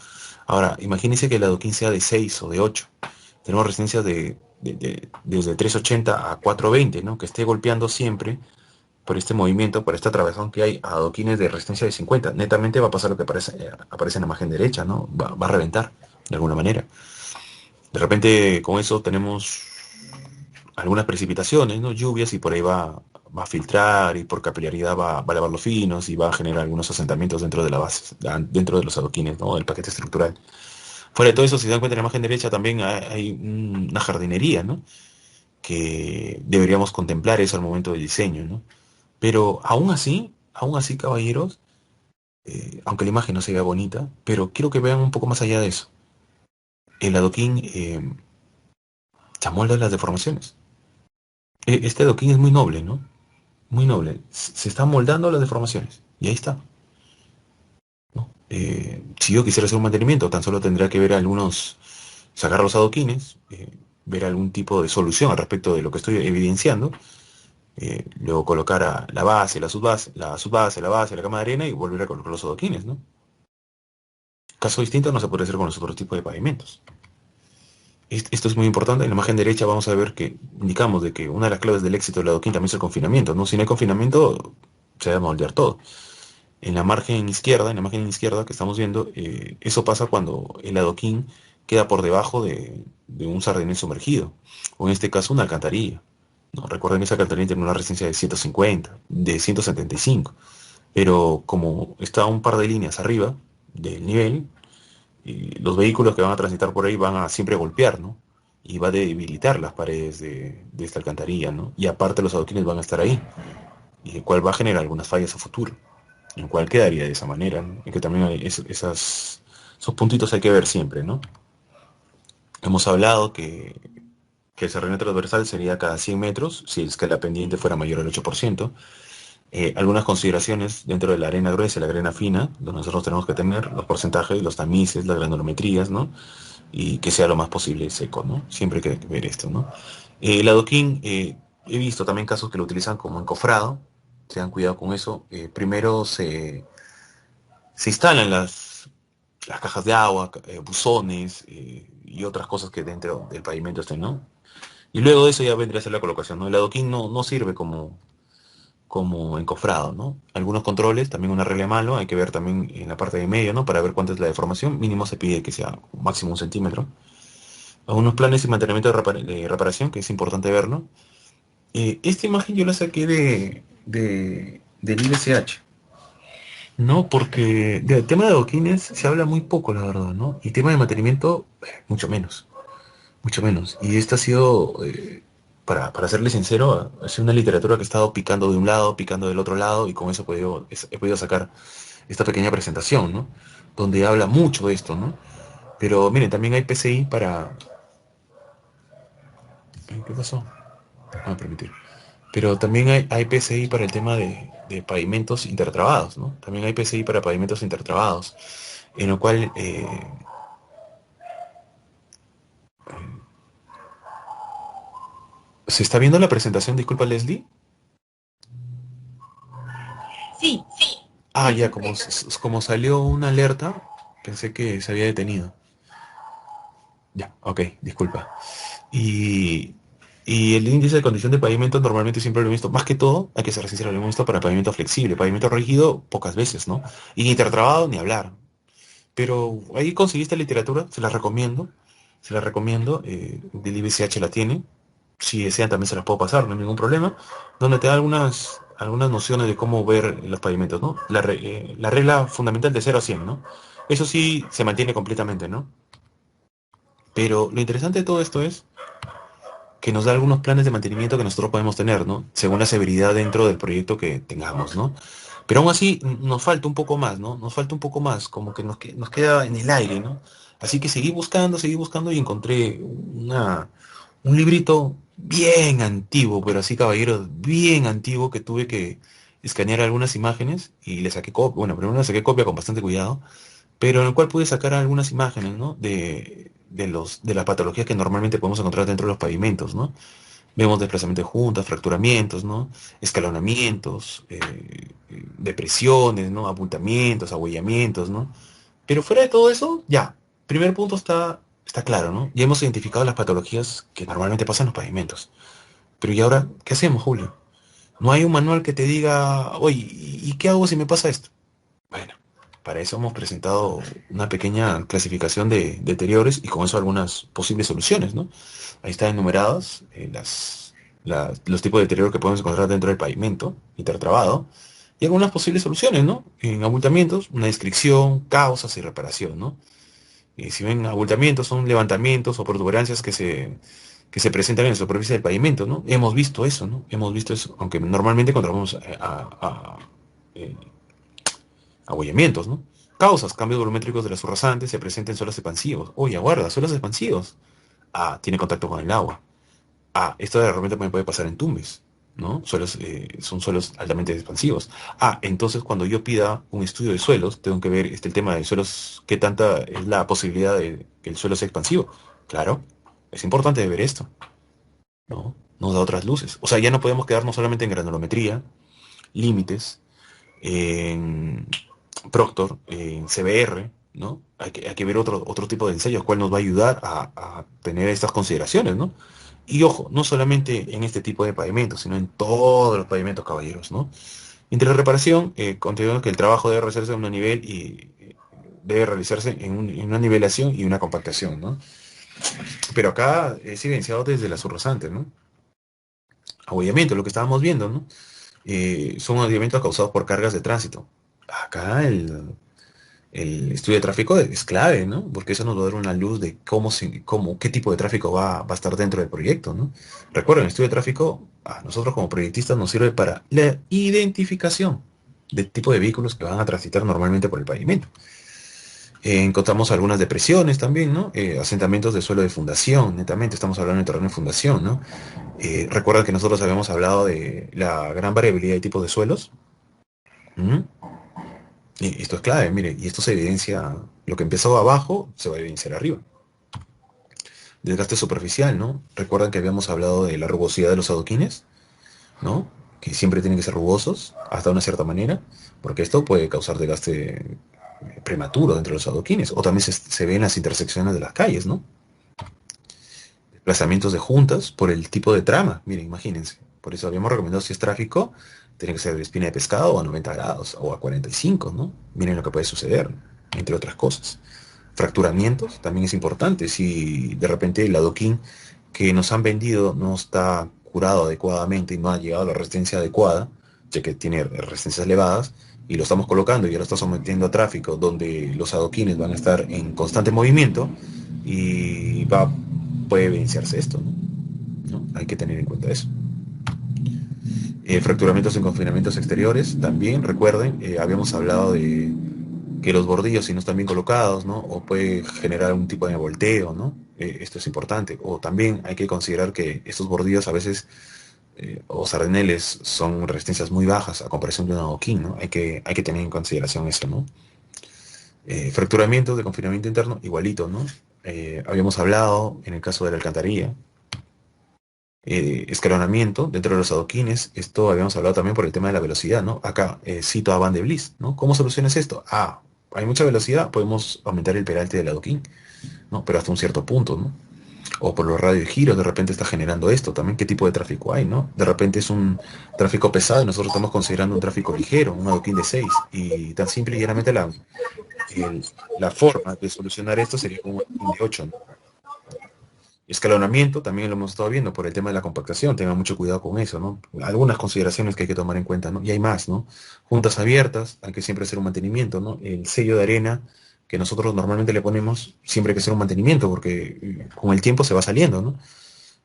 Ahora, imagínense que el adoquín sea de 6 o de 8. Tenemos resistencias desde 380 a 420, ¿no? Que esté golpeando siempre por este movimiento, por esta atravesón que hay a adoquines de resistencia de 50. Netamente va a pasar lo que aparece en la imagen derecha, ¿no? Va a reventar de alguna manera. De repente con eso tenemos algunas precipitaciones, ¿no? Lluvias, y por ahí va a filtrar, y por capilaridad va a lavar los finos y va a generar algunos asentamientos dentro de la base, dentro de los adoquines, ¿no? Del paquete estructural. Fuera de todo eso, si se dan cuenta en la imagen derecha también hay una jardinería, ¿no? Que deberíamos contemplar eso al momento del diseño, ¿no? Pero aún así, caballeros, aunque la imagen no se vea bonita, pero quiero que vean un poco más allá de eso. El adoquín se amolda a las deformaciones. Este adoquín es muy noble, ¿no? Muy noble. Se está moldando a las deformaciones. Y ahí está, ¿no? Si yo quisiera hacer un mantenimiento, tan solo tendría que ver algunos, sacar los adoquines, ver algún tipo de solución al respecto de lo que estoy evidenciando, luego colocar a la base, la base, la cama de arena, y volver a colocar los adoquines, ¿no? Caso distinto no se puede hacer con los otros tipos de pavimentos. Esto es muy importante. En la imagen derecha vamos a ver que indicamos de que una de las claves del éxito del adoquín también es el confinamiento, ¿no? Si no hay confinamiento, se va a moldear todo. En la margen izquierda, en la imagen izquierda que estamos viendo, eso pasa cuando el adoquín queda por debajo de un sardinel sumergido, o en este caso una alcantarilla, ¿no? Recuerden que esa alcantarilla tiene una resistencia de 150, de 175, pero como está un par de líneas arriba del nivel, los vehículos que van a transitar por ahí van a siempre golpear, ¿no? Y va a debilitar las paredes de esta alcantarilla, ¿no? Y aparte los adoquines van a estar ahí, y el cual va a generar algunas fallas a futuro, en el cual quedaría de esa manera, ¿no? Y que también hay esos puntitos hay que ver siempre, ¿no? Hemos hablado que el cerramiento transversal sería cada 100 metros, si es que la pendiente fuera mayor al 8%. Algunas consideraciones dentro de la arena gruesa y la arena fina, donde nosotros tenemos que tener los porcentajes, los tamices, las granulometrías, ¿no? Y que sea lo más posible seco, ¿no? Siempre hay que ver esto, ¿no? El adoquín, he visto también casos que lo utilizan como encofrado, tengan cuidado con eso. Primero se instalan las cajas de agua, buzones, y otras cosas que dentro del pavimento estén, ¿no? Y luego de eso ya vendría a ser la colocación, ¿no? El adoquín no sirve como encofrado, ¿no? Algunos controles, también una regla de malo, hay que ver también en la parte de medio, ¿no? Para ver cuánta es la deformación. Mínimo se pide que sea máximo 1 centímetro. Algunos planes y mantenimiento de reparación, que es importante verlo. Esta imagen yo la saqué del IBCH, ¿no? Porque del tema de adoquines se habla muy poco, la verdad, ¿no? Y tema de mantenimiento, mucho menos, mucho menos. Y esta ha sido, para serle sincero, ha sido una literatura que he estado picando de un lado, picando del otro lado, y con eso he podido sacar esta pequeña presentación, ¿no? Donde habla mucho de esto, ¿no? Pero miren, también hay PCI para... ¿Qué pasó? Ah, permitir. Pero también hay PCI para el tema de pavimentos intertrabados, ¿no? También hay PCI para pavimentos intertrabados, en lo cual se está viendo la presentación, disculpa Leslie. Sí, Ah, sí, ya, sí. como salió una alerta, pensé que se había detenido. Ya, ok, disculpa. Y, y el índice de condición de pavimento normalmente siempre lo he visto, más que todo, hay que ser sincero, lo he visto para pavimento flexible, pavimento rígido pocas veces, ¿no? Y intertrabado ni hablar. Pero ahí conseguiste literatura, se la recomiendo, del IBCH la tiene, si desean también se las puedo pasar, no hay ningún problema, donde te da algunas nociones de cómo ver los pavimentos, ¿no? La regla fundamental de 0 a 100, ¿no? Eso sí se mantiene completamente, ¿no? Pero lo interesante de todo esto es que nos da algunos planes de mantenimiento que nosotros podemos tener, ¿no? Según la severidad dentro del proyecto que tengamos, ¿no? Pero aún así nos falta un poco más, ¿no? Nos falta un poco más, como que nos queda en el aire, ¿no? Así que seguí buscando y encontré un librito bien antiguo, pero así, caballeros, bien antiguo, que tuve que escanear algunas imágenes y le saqué copia. Bueno, primero le saqué copia con bastante cuidado, pero en el cual pude sacar algunas imágenes, ¿no? De las patologías que normalmente podemos encontrar dentro de los pavimentos, ¿no? Vemos desplazamiento de juntas, fracturamientos, ¿no? Escalonamientos, depresiones, ¿no? Abultamientos, ahuellamientos, ¿no? Pero fuera de todo eso, ya, primer punto está claro, ¿no? Ya hemos identificado las patologías que normalmente pasan en los pavimentos. Pero ¿y ahora qué hacemos, Julio? No hay un manual que te diga, oye, ¿y qué hago si me pasa esto? Bueno, para eso hemos presentado una pequeña clasificación de deteriores y con eso algunas posibles soluciones, ¿no? Ahí están enumerados los tipos de deterioro que podemos encontrar dentro del pavimento intertrabado y algunas posibles soluciones, ¿no? En abultamientos, una descripción, causas y reparación, ¿no? Y si ven abultamientos, son levantamientos o protuberancias que se presentan en la superficie del pavimento, ¿no? Hemos visto eso, ¿no? Hemos visto eso, aunque normalmente encontramos eh, abollamientos, ¿no? Causas, cambios volumétricos de las surrasantes se presentan en suelos expansivos. Oye, aguarda, suelos expansivos. Ah, tiene contacto con el agua. Ah, esto de repente me puede pasar en tumbes, ¿no? Son suelos altamente expansivos. Ah, entonces cuando yo pida un estudio de suelos, tengo que ver el tema de suelos, qué tanta es la posibilidad de que el suelo sea expansivo. Claro, es importante ver esto, ¿no? Nos da otras luces. O sea, ya no podemos quedarnos solamente en granulometría, límites, en Proctor, en CBR, ¿no? Hay que ver otro tipo de ensayos, cuál nos va a ayudar a tener estas consideraciones, ¿no? Y ojo, no solamente en este tipo de pavimentos, sino en todos los pavimentos, caballeros, ¿no? Entre la reparación, considero que el trabajo debe realizarse a un nivel y debe realizarse en una nivelación y una compactación, ¿no? Pero acá es evidenciado desde las subrozantes, ¿no? Abollamiento, lo que estábamos viendo, ¿no? Son abollamientos causados por cargas de tránsito. Acá el estudio de tráfico es clave, ¿no? Porque eso nos va a dar una luz de qué tipo de tráfico va a estar dentro del proyecto, ¿no? Recuerden, el estudio de tráfico a nosotros como proyectistas nos sirve para la identificación del tipo de vehículos que van a transitar normalmente por el pavimento. Encontramos algunas depresiones también, ¿no? Asentamientos de suelo de fundación, netamente estamos hablando de terreno de fundación, ¿no? Recuerdan que nosotros habíamos hablado de la gran variabilidad de tipos de suelos. ¿Mm? Y esto es clave, mire, y esto se evidencia, lo que empezó abajo se va a evidenciar arriba. Desgaste superficial, ¿no? Recuerdan que habíamos hablado de la rugosidad de los adoquines, ¿no? Que siempre tienen que ser rugosos, hasta una cierta manera, porque esto puede causar desgaste prematuro dentro de los adoquines, o también se ve en las intersecciones de las calles, ¿no? Desplazamientos de juntas por el tipo de trama, miren, imagínense. Por eso habíamos recomendado si es tráfico, tiene que ser de espina de pescado o a 90 grados, o a 45, ¿no? Miren lo que puede suceder, entre otras cosas. Fracturamientos también es importante. Si de repente el adoquín que nos han vendido no está curado adecuadamente y no ha llegado a la resistencia adecuada, ya que tiene resistencias elevadas, y lo estamos colocando y ahora está sometiendo a tráfico donde los adoquines van a estar en constante movimiento y puede evidenciarse esto, ¿no? Hay que tener en cuenta eso. Fracturamientos en confinamientos exteriores, también recuerden, habíamos hablado de que los bordillos si no están bien colocados, ¿no? O puede generar un tipo de volteo, ¿no? Esto es importante. O también hay que considerar que estos bordillos a veces, o sardineles, son resistencias muy bajas a comparación de un adoquín, ¿no? Hay que tener en consideración eso, ¿no? Fracturamientos de confinamiento interno, igualito, ¿no? Habíamos hablado en el caso de la alcantarilla, escalonamiento dentro de los adoquines. Esto habíamos hablado también por el tema de la velocidad, ¿no? Acá cito a Van de Bliss, ¿no? ¿Cómo soluciones esto? Ah, hay mucha velocidad, podemos aumentar el peralte del adoquín, ¿no? Pero hasta un cierto punto, ¿no? O por los radios de giro, de repente está generando esto también, qué tipo de tráfico hay, ¿no? De repente es un tráfico pesado y nosotros estamos considerando un tráfico ligero, un adoquín de 6 y tan simple y llanamente la forma de solucionar esto sería con un adoquín de 8, ¿no? Escalonamiento, también lo hemos estado viendo por el tema de la compactación, tengan mucho cuidado con eso, ¿no? Algunas consideraciones que hay que tomar en cuenta, ¿no? Y hay más, ¿no? Juntas abiertas, hay que siempre hacer un mantenimiento, ¿no? El sello de arena que nosotros normalmente le ponemos, siempre hay que hacer un mantenimiento, porque con el tiempo se va saliendo, ¿no?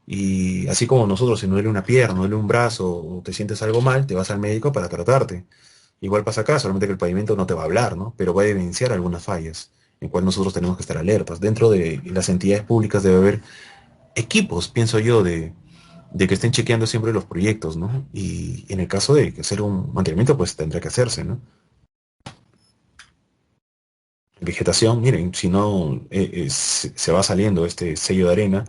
Y así como nosotros, si nos duele una pierna, nos duele un brazo, o te sientes algo mal, te vas al médico para tratarte. Igual pasa acá, solamente que el pavimento no te va a hablar, ¿no? Pero va a evidenciar algunas fallas, en cual nosotros tenemos que estar alertas. Dentro de las entidades públicas debe haber equipos, pienso yo, de que estén chequeando siempre los proyectos, ¿no? Y en el caso de hacer un mantenimiento, pues tendrá que hacerse, ¿no? Vegetación, miren, si no se va saliendo este sello de arena,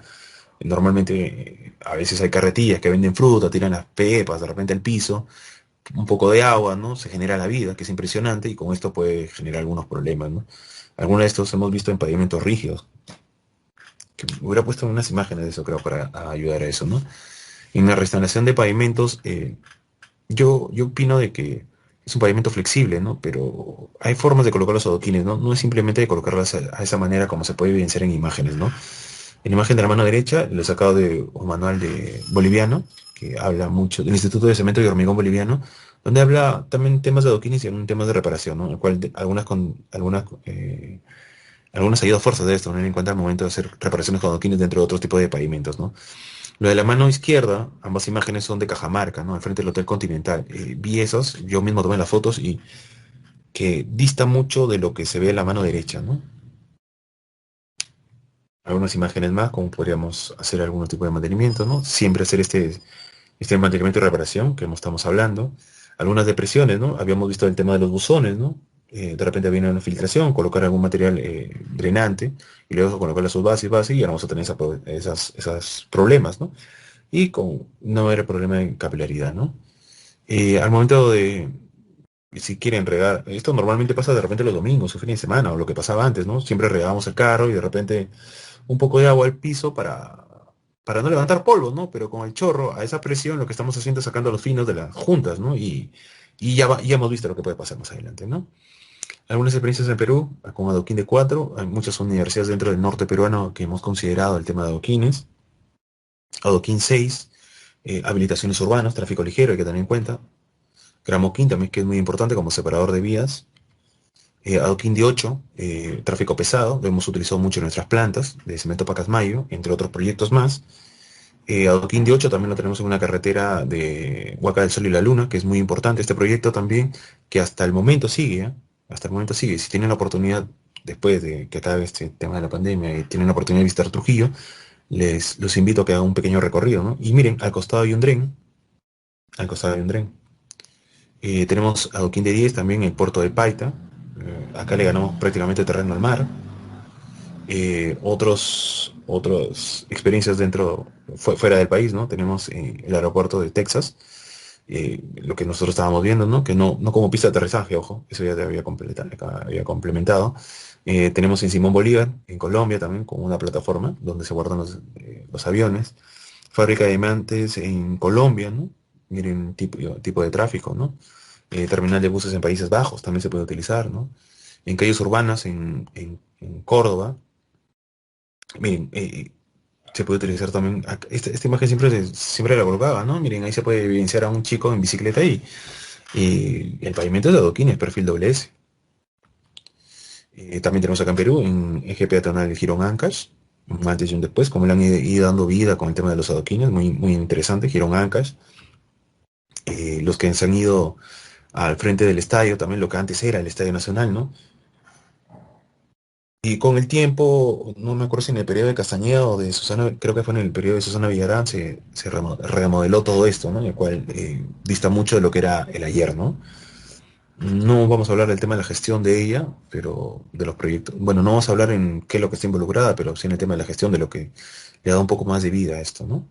Normalmente a veces hay carretillas que venden fruta, tiran las pepas de repente al piso, un poco de agua, ¿no? Se genera la vida, que es impresionante, y con esto puede generar algunos problemas, ¿no? Algunos de estos hemos visto en pavimentos rígidos, que hubiera puesto unas imágenes de eso, creo, para ayudar a eso, ¿no? En la restauración de pavimentos, yo opino de que es un pavimento flexible, ¿no? Pero hay formas de colocar los adoquines, ¿no? No es simplemente de colocarlas a esa manera como se puede evidenciar en imágenes, ¿no? En la imagen de la mano derecha, lo he sacado de un manual de boliviano, que habla mucho del Instituto de Cemento y Hormigón Boliviano, donde habla también temas de adoquines y algunos temas de reparación, ¿no? El cual algunas ayudas fuerzas de esto, tener en cuenta al momento de hacer reparaciones con adoquines dentro de otros tipos de pavimentos, ¿no? Lo de la mano izquierda, ambas imágenes son de Cajamarca, ¿no? Al frente del Hotel Continental. Vi esos, yo mismo tomé las fotos y que dista mucho de lo que se ve en la mano derecha, ¿no? Algunas imágenes más, como podríamos hacer algún tipo de mantenimiento, ¿no? Siempre hacer este mantenimiento y reparación que estamos hablando. Algunas depresiones, ¿no? Habíamos visto el tema de los buzones, ¿no? De repente viene una filtración, colocar algún material drenante y luego colocar sus bases y ahora vamos a tener esas problemas, ¿no? Y con no haber problema de capilaridad, ¿no? Al momento de, si quieren regar, esto normalmente pasa de repente los domingos o fines de semana, o lo que pasaba antes, ¿no? Siempre regábamos el carro y de repente un poco de agua al piso para no levantar polvo, ¿no? Pero con el chorro, a esa presión, lo que estamos haciendo es sacando los finos de las juntas, ¿no? Y ya hemos visto lo que puede pasar más adelante, ¿no? Algunas experiencias en Perú, con adoquín de 4, hay muchas universidades dentro del norte peruano que hemos considerado el tema de adoquines. Adoquín 6, habilitaciones urbanas, tráfico ligero, hay que tener en cuenta. Gramoquín también, que es muy importante como separador de vías. Adoquín de 8, tráfico pesado, lo hemos utilizado mucho en nuestras plantas, de Cemento Pacasmayo, entre otros proyectos más. Adoquín de 8 también lo tenemos en una carretera de Huaca del Sol y la Luna, que es muy importante este proyecto también, que hasta el momento sigue, ¿eh? Hasta el momento sigue. Si tienen la oportunidad, después de que acabe este tema de la pandemia y tienen la oportunidad de visitar Trujillo, los invito a que hagan un pequeño recorrido, ¿no? Y miren, al costado hay un tren. Tenemos Adoquín de 10 también en el puerto de Paita. Acá le ganamos prácticamente terreno al mar. Otras experiencias fuera del país, ¿no? Tenemos el aeropuerto de Texas, lo que nosotros estábamos viendo, ¿no? Que no como pista de aterrizaje, ojo, eso ya te había complementado. Tenemos en Simón Bolívar, en Colombia también, con una plataforma donde se guardan los aviones. Fábrica de diamantes en Colombia, ¿no? Miren tipo de tráfico, ¿no? Terminal de buses en Países Bajos también se puede utilizar, ¿no? En calles urbanas en Córdoba. Miren, se puede utilizar también. Esta imagen siempre la colocaba, ¿no? Miren, ahí se puede evidenciar a un chico en bicicleta y el pavimento es de adoquines, perfil doble S. También tenemos acá en Perú, en eje peatonal el Girón Ancash, un antes y un después, como le han ido dando vida con el tema de los adoquines, muy, muy interesante, Girón Ancash. Los que se han ido al frente del estadio, también lo que antes era el Estadio Nacional, ¿no? Y con el tiempo, no me acuerdo si en el periodo de Castañeda o de Susana, creo que fue en el periodo de Susana Villarán, se remodeló todo esto, ¿no? El cual dista mucho de lo que era el ayer, ¿no? No vamos a hablar del tema de la gestión de ella, pero de los proyectos. Bueno, no vamos a hablar en qué es lo que está involucrada, pero sí en el tema de la gestión de lo que le da un poco más de vida a esto, ¿no?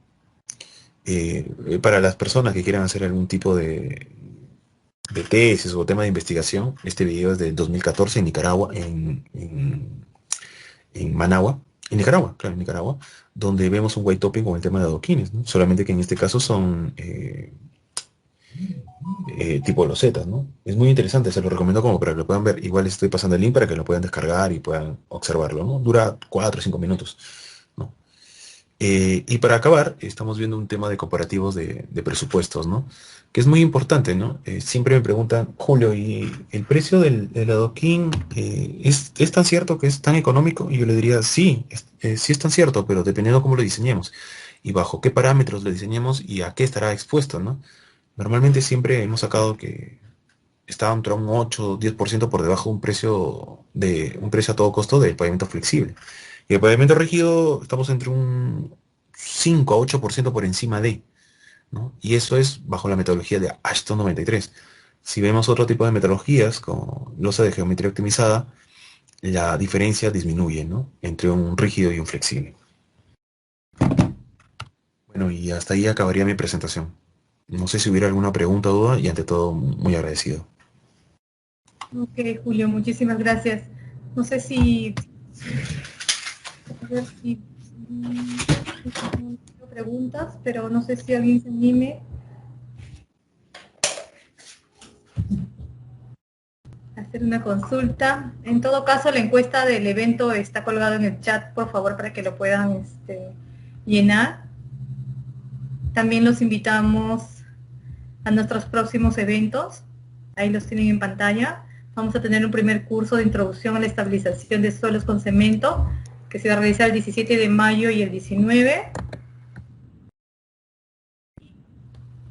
Para las personas que quieran hacer algún tipo de tesis o tema de investigación, este video es del 2014 en Nicaragua, en Managua, en Nicaragua, claro, en Nicaragua, donde vemos un white topping con el tema de adoquines, ¿no? Solamente que en este caso son tipo losetas, ¿no? Es muy interesante, se lo recomiendo como para que lo puedan ver. Igual estoy pasando el link para que lo puedan descargar y puedan observarlo, ¿no? Dura 4 o 5 minutos, ¿no? Y para acabar, estamos viendo un tema de comparativos de presupuestos, ¿no? Que es muy importante, ¿no? Siempre me preguntan, Julio, ¿y el precio del adoquín es tan cierto que es tan económico? Y yo le diría, sí, sí es tan cierto, pero dependiendo cómo lo diseñemos y bajo qué parámetros lo diseñemos y a qué estará expuesto, ¿no? Normalmente siempre hemos sacado que está entre un 8 o 10% por debajo de un precio a todo costo del pavimento flexible. Y el pavimento rígido estamos entre un 5 a 8% por encima de, ¿no? Y eso es bajo la metodología de Ashton 93. Si vemos otro tipo de metodologías, como losa de geometría optimizada, la diferencia disminuye, ¿no? Entre un rígido y un flexible. Bueno, y hasta ahí acabaría mi presentación. No sé si hubiera alguna pregunta o duda y ante todo muy agradecido. Ok, Julio, muchísimas gracias. No sé si, a ver si no tengo preguntas, pero no sé si alguien se anime a hacer una consulta. En todo caso, la encuesta del evento está colgada en el chat, por favor, para que lo puedan llenar. También los invitamos a nuestros próximos eventos. Ahí los tienen en pantalla. Vamos a tener un primer curso de introducción a la estabilización de suelos con cemento, que se va a realizar el 17 de mayo y el 19.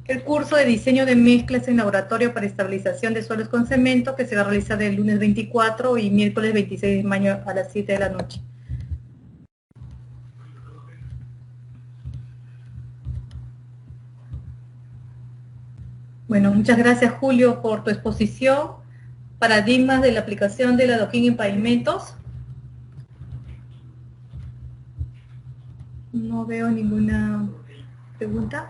El curso de diseño de mezclas en laboratorio para estabilización de suelos con cemento, que se va a realizar el lunes 24 y miércoles 26 de mayo a las 7 de la noche. Bueno, muchas gracias, Julio, por tu exposición. Paradigmas de la aplicación del adoquín en pavimentos. No veo ninguna pregunta.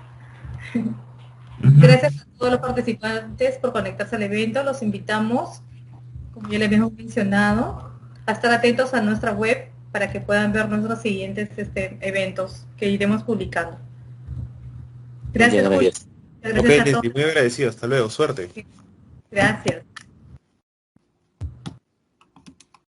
Gracias a todos los participantes por conectarse al evento. Los invitamos, como ya les habíamos mencionado, a estar atentos a nuestra web para que puedan ver nuestros siguientes eventos que iremos publicando. Muchas Gracias, Julio. gracias. Ok, Gracias a todos. Leslie, muy agradecido. Hasta luego. Suerte. Gracias.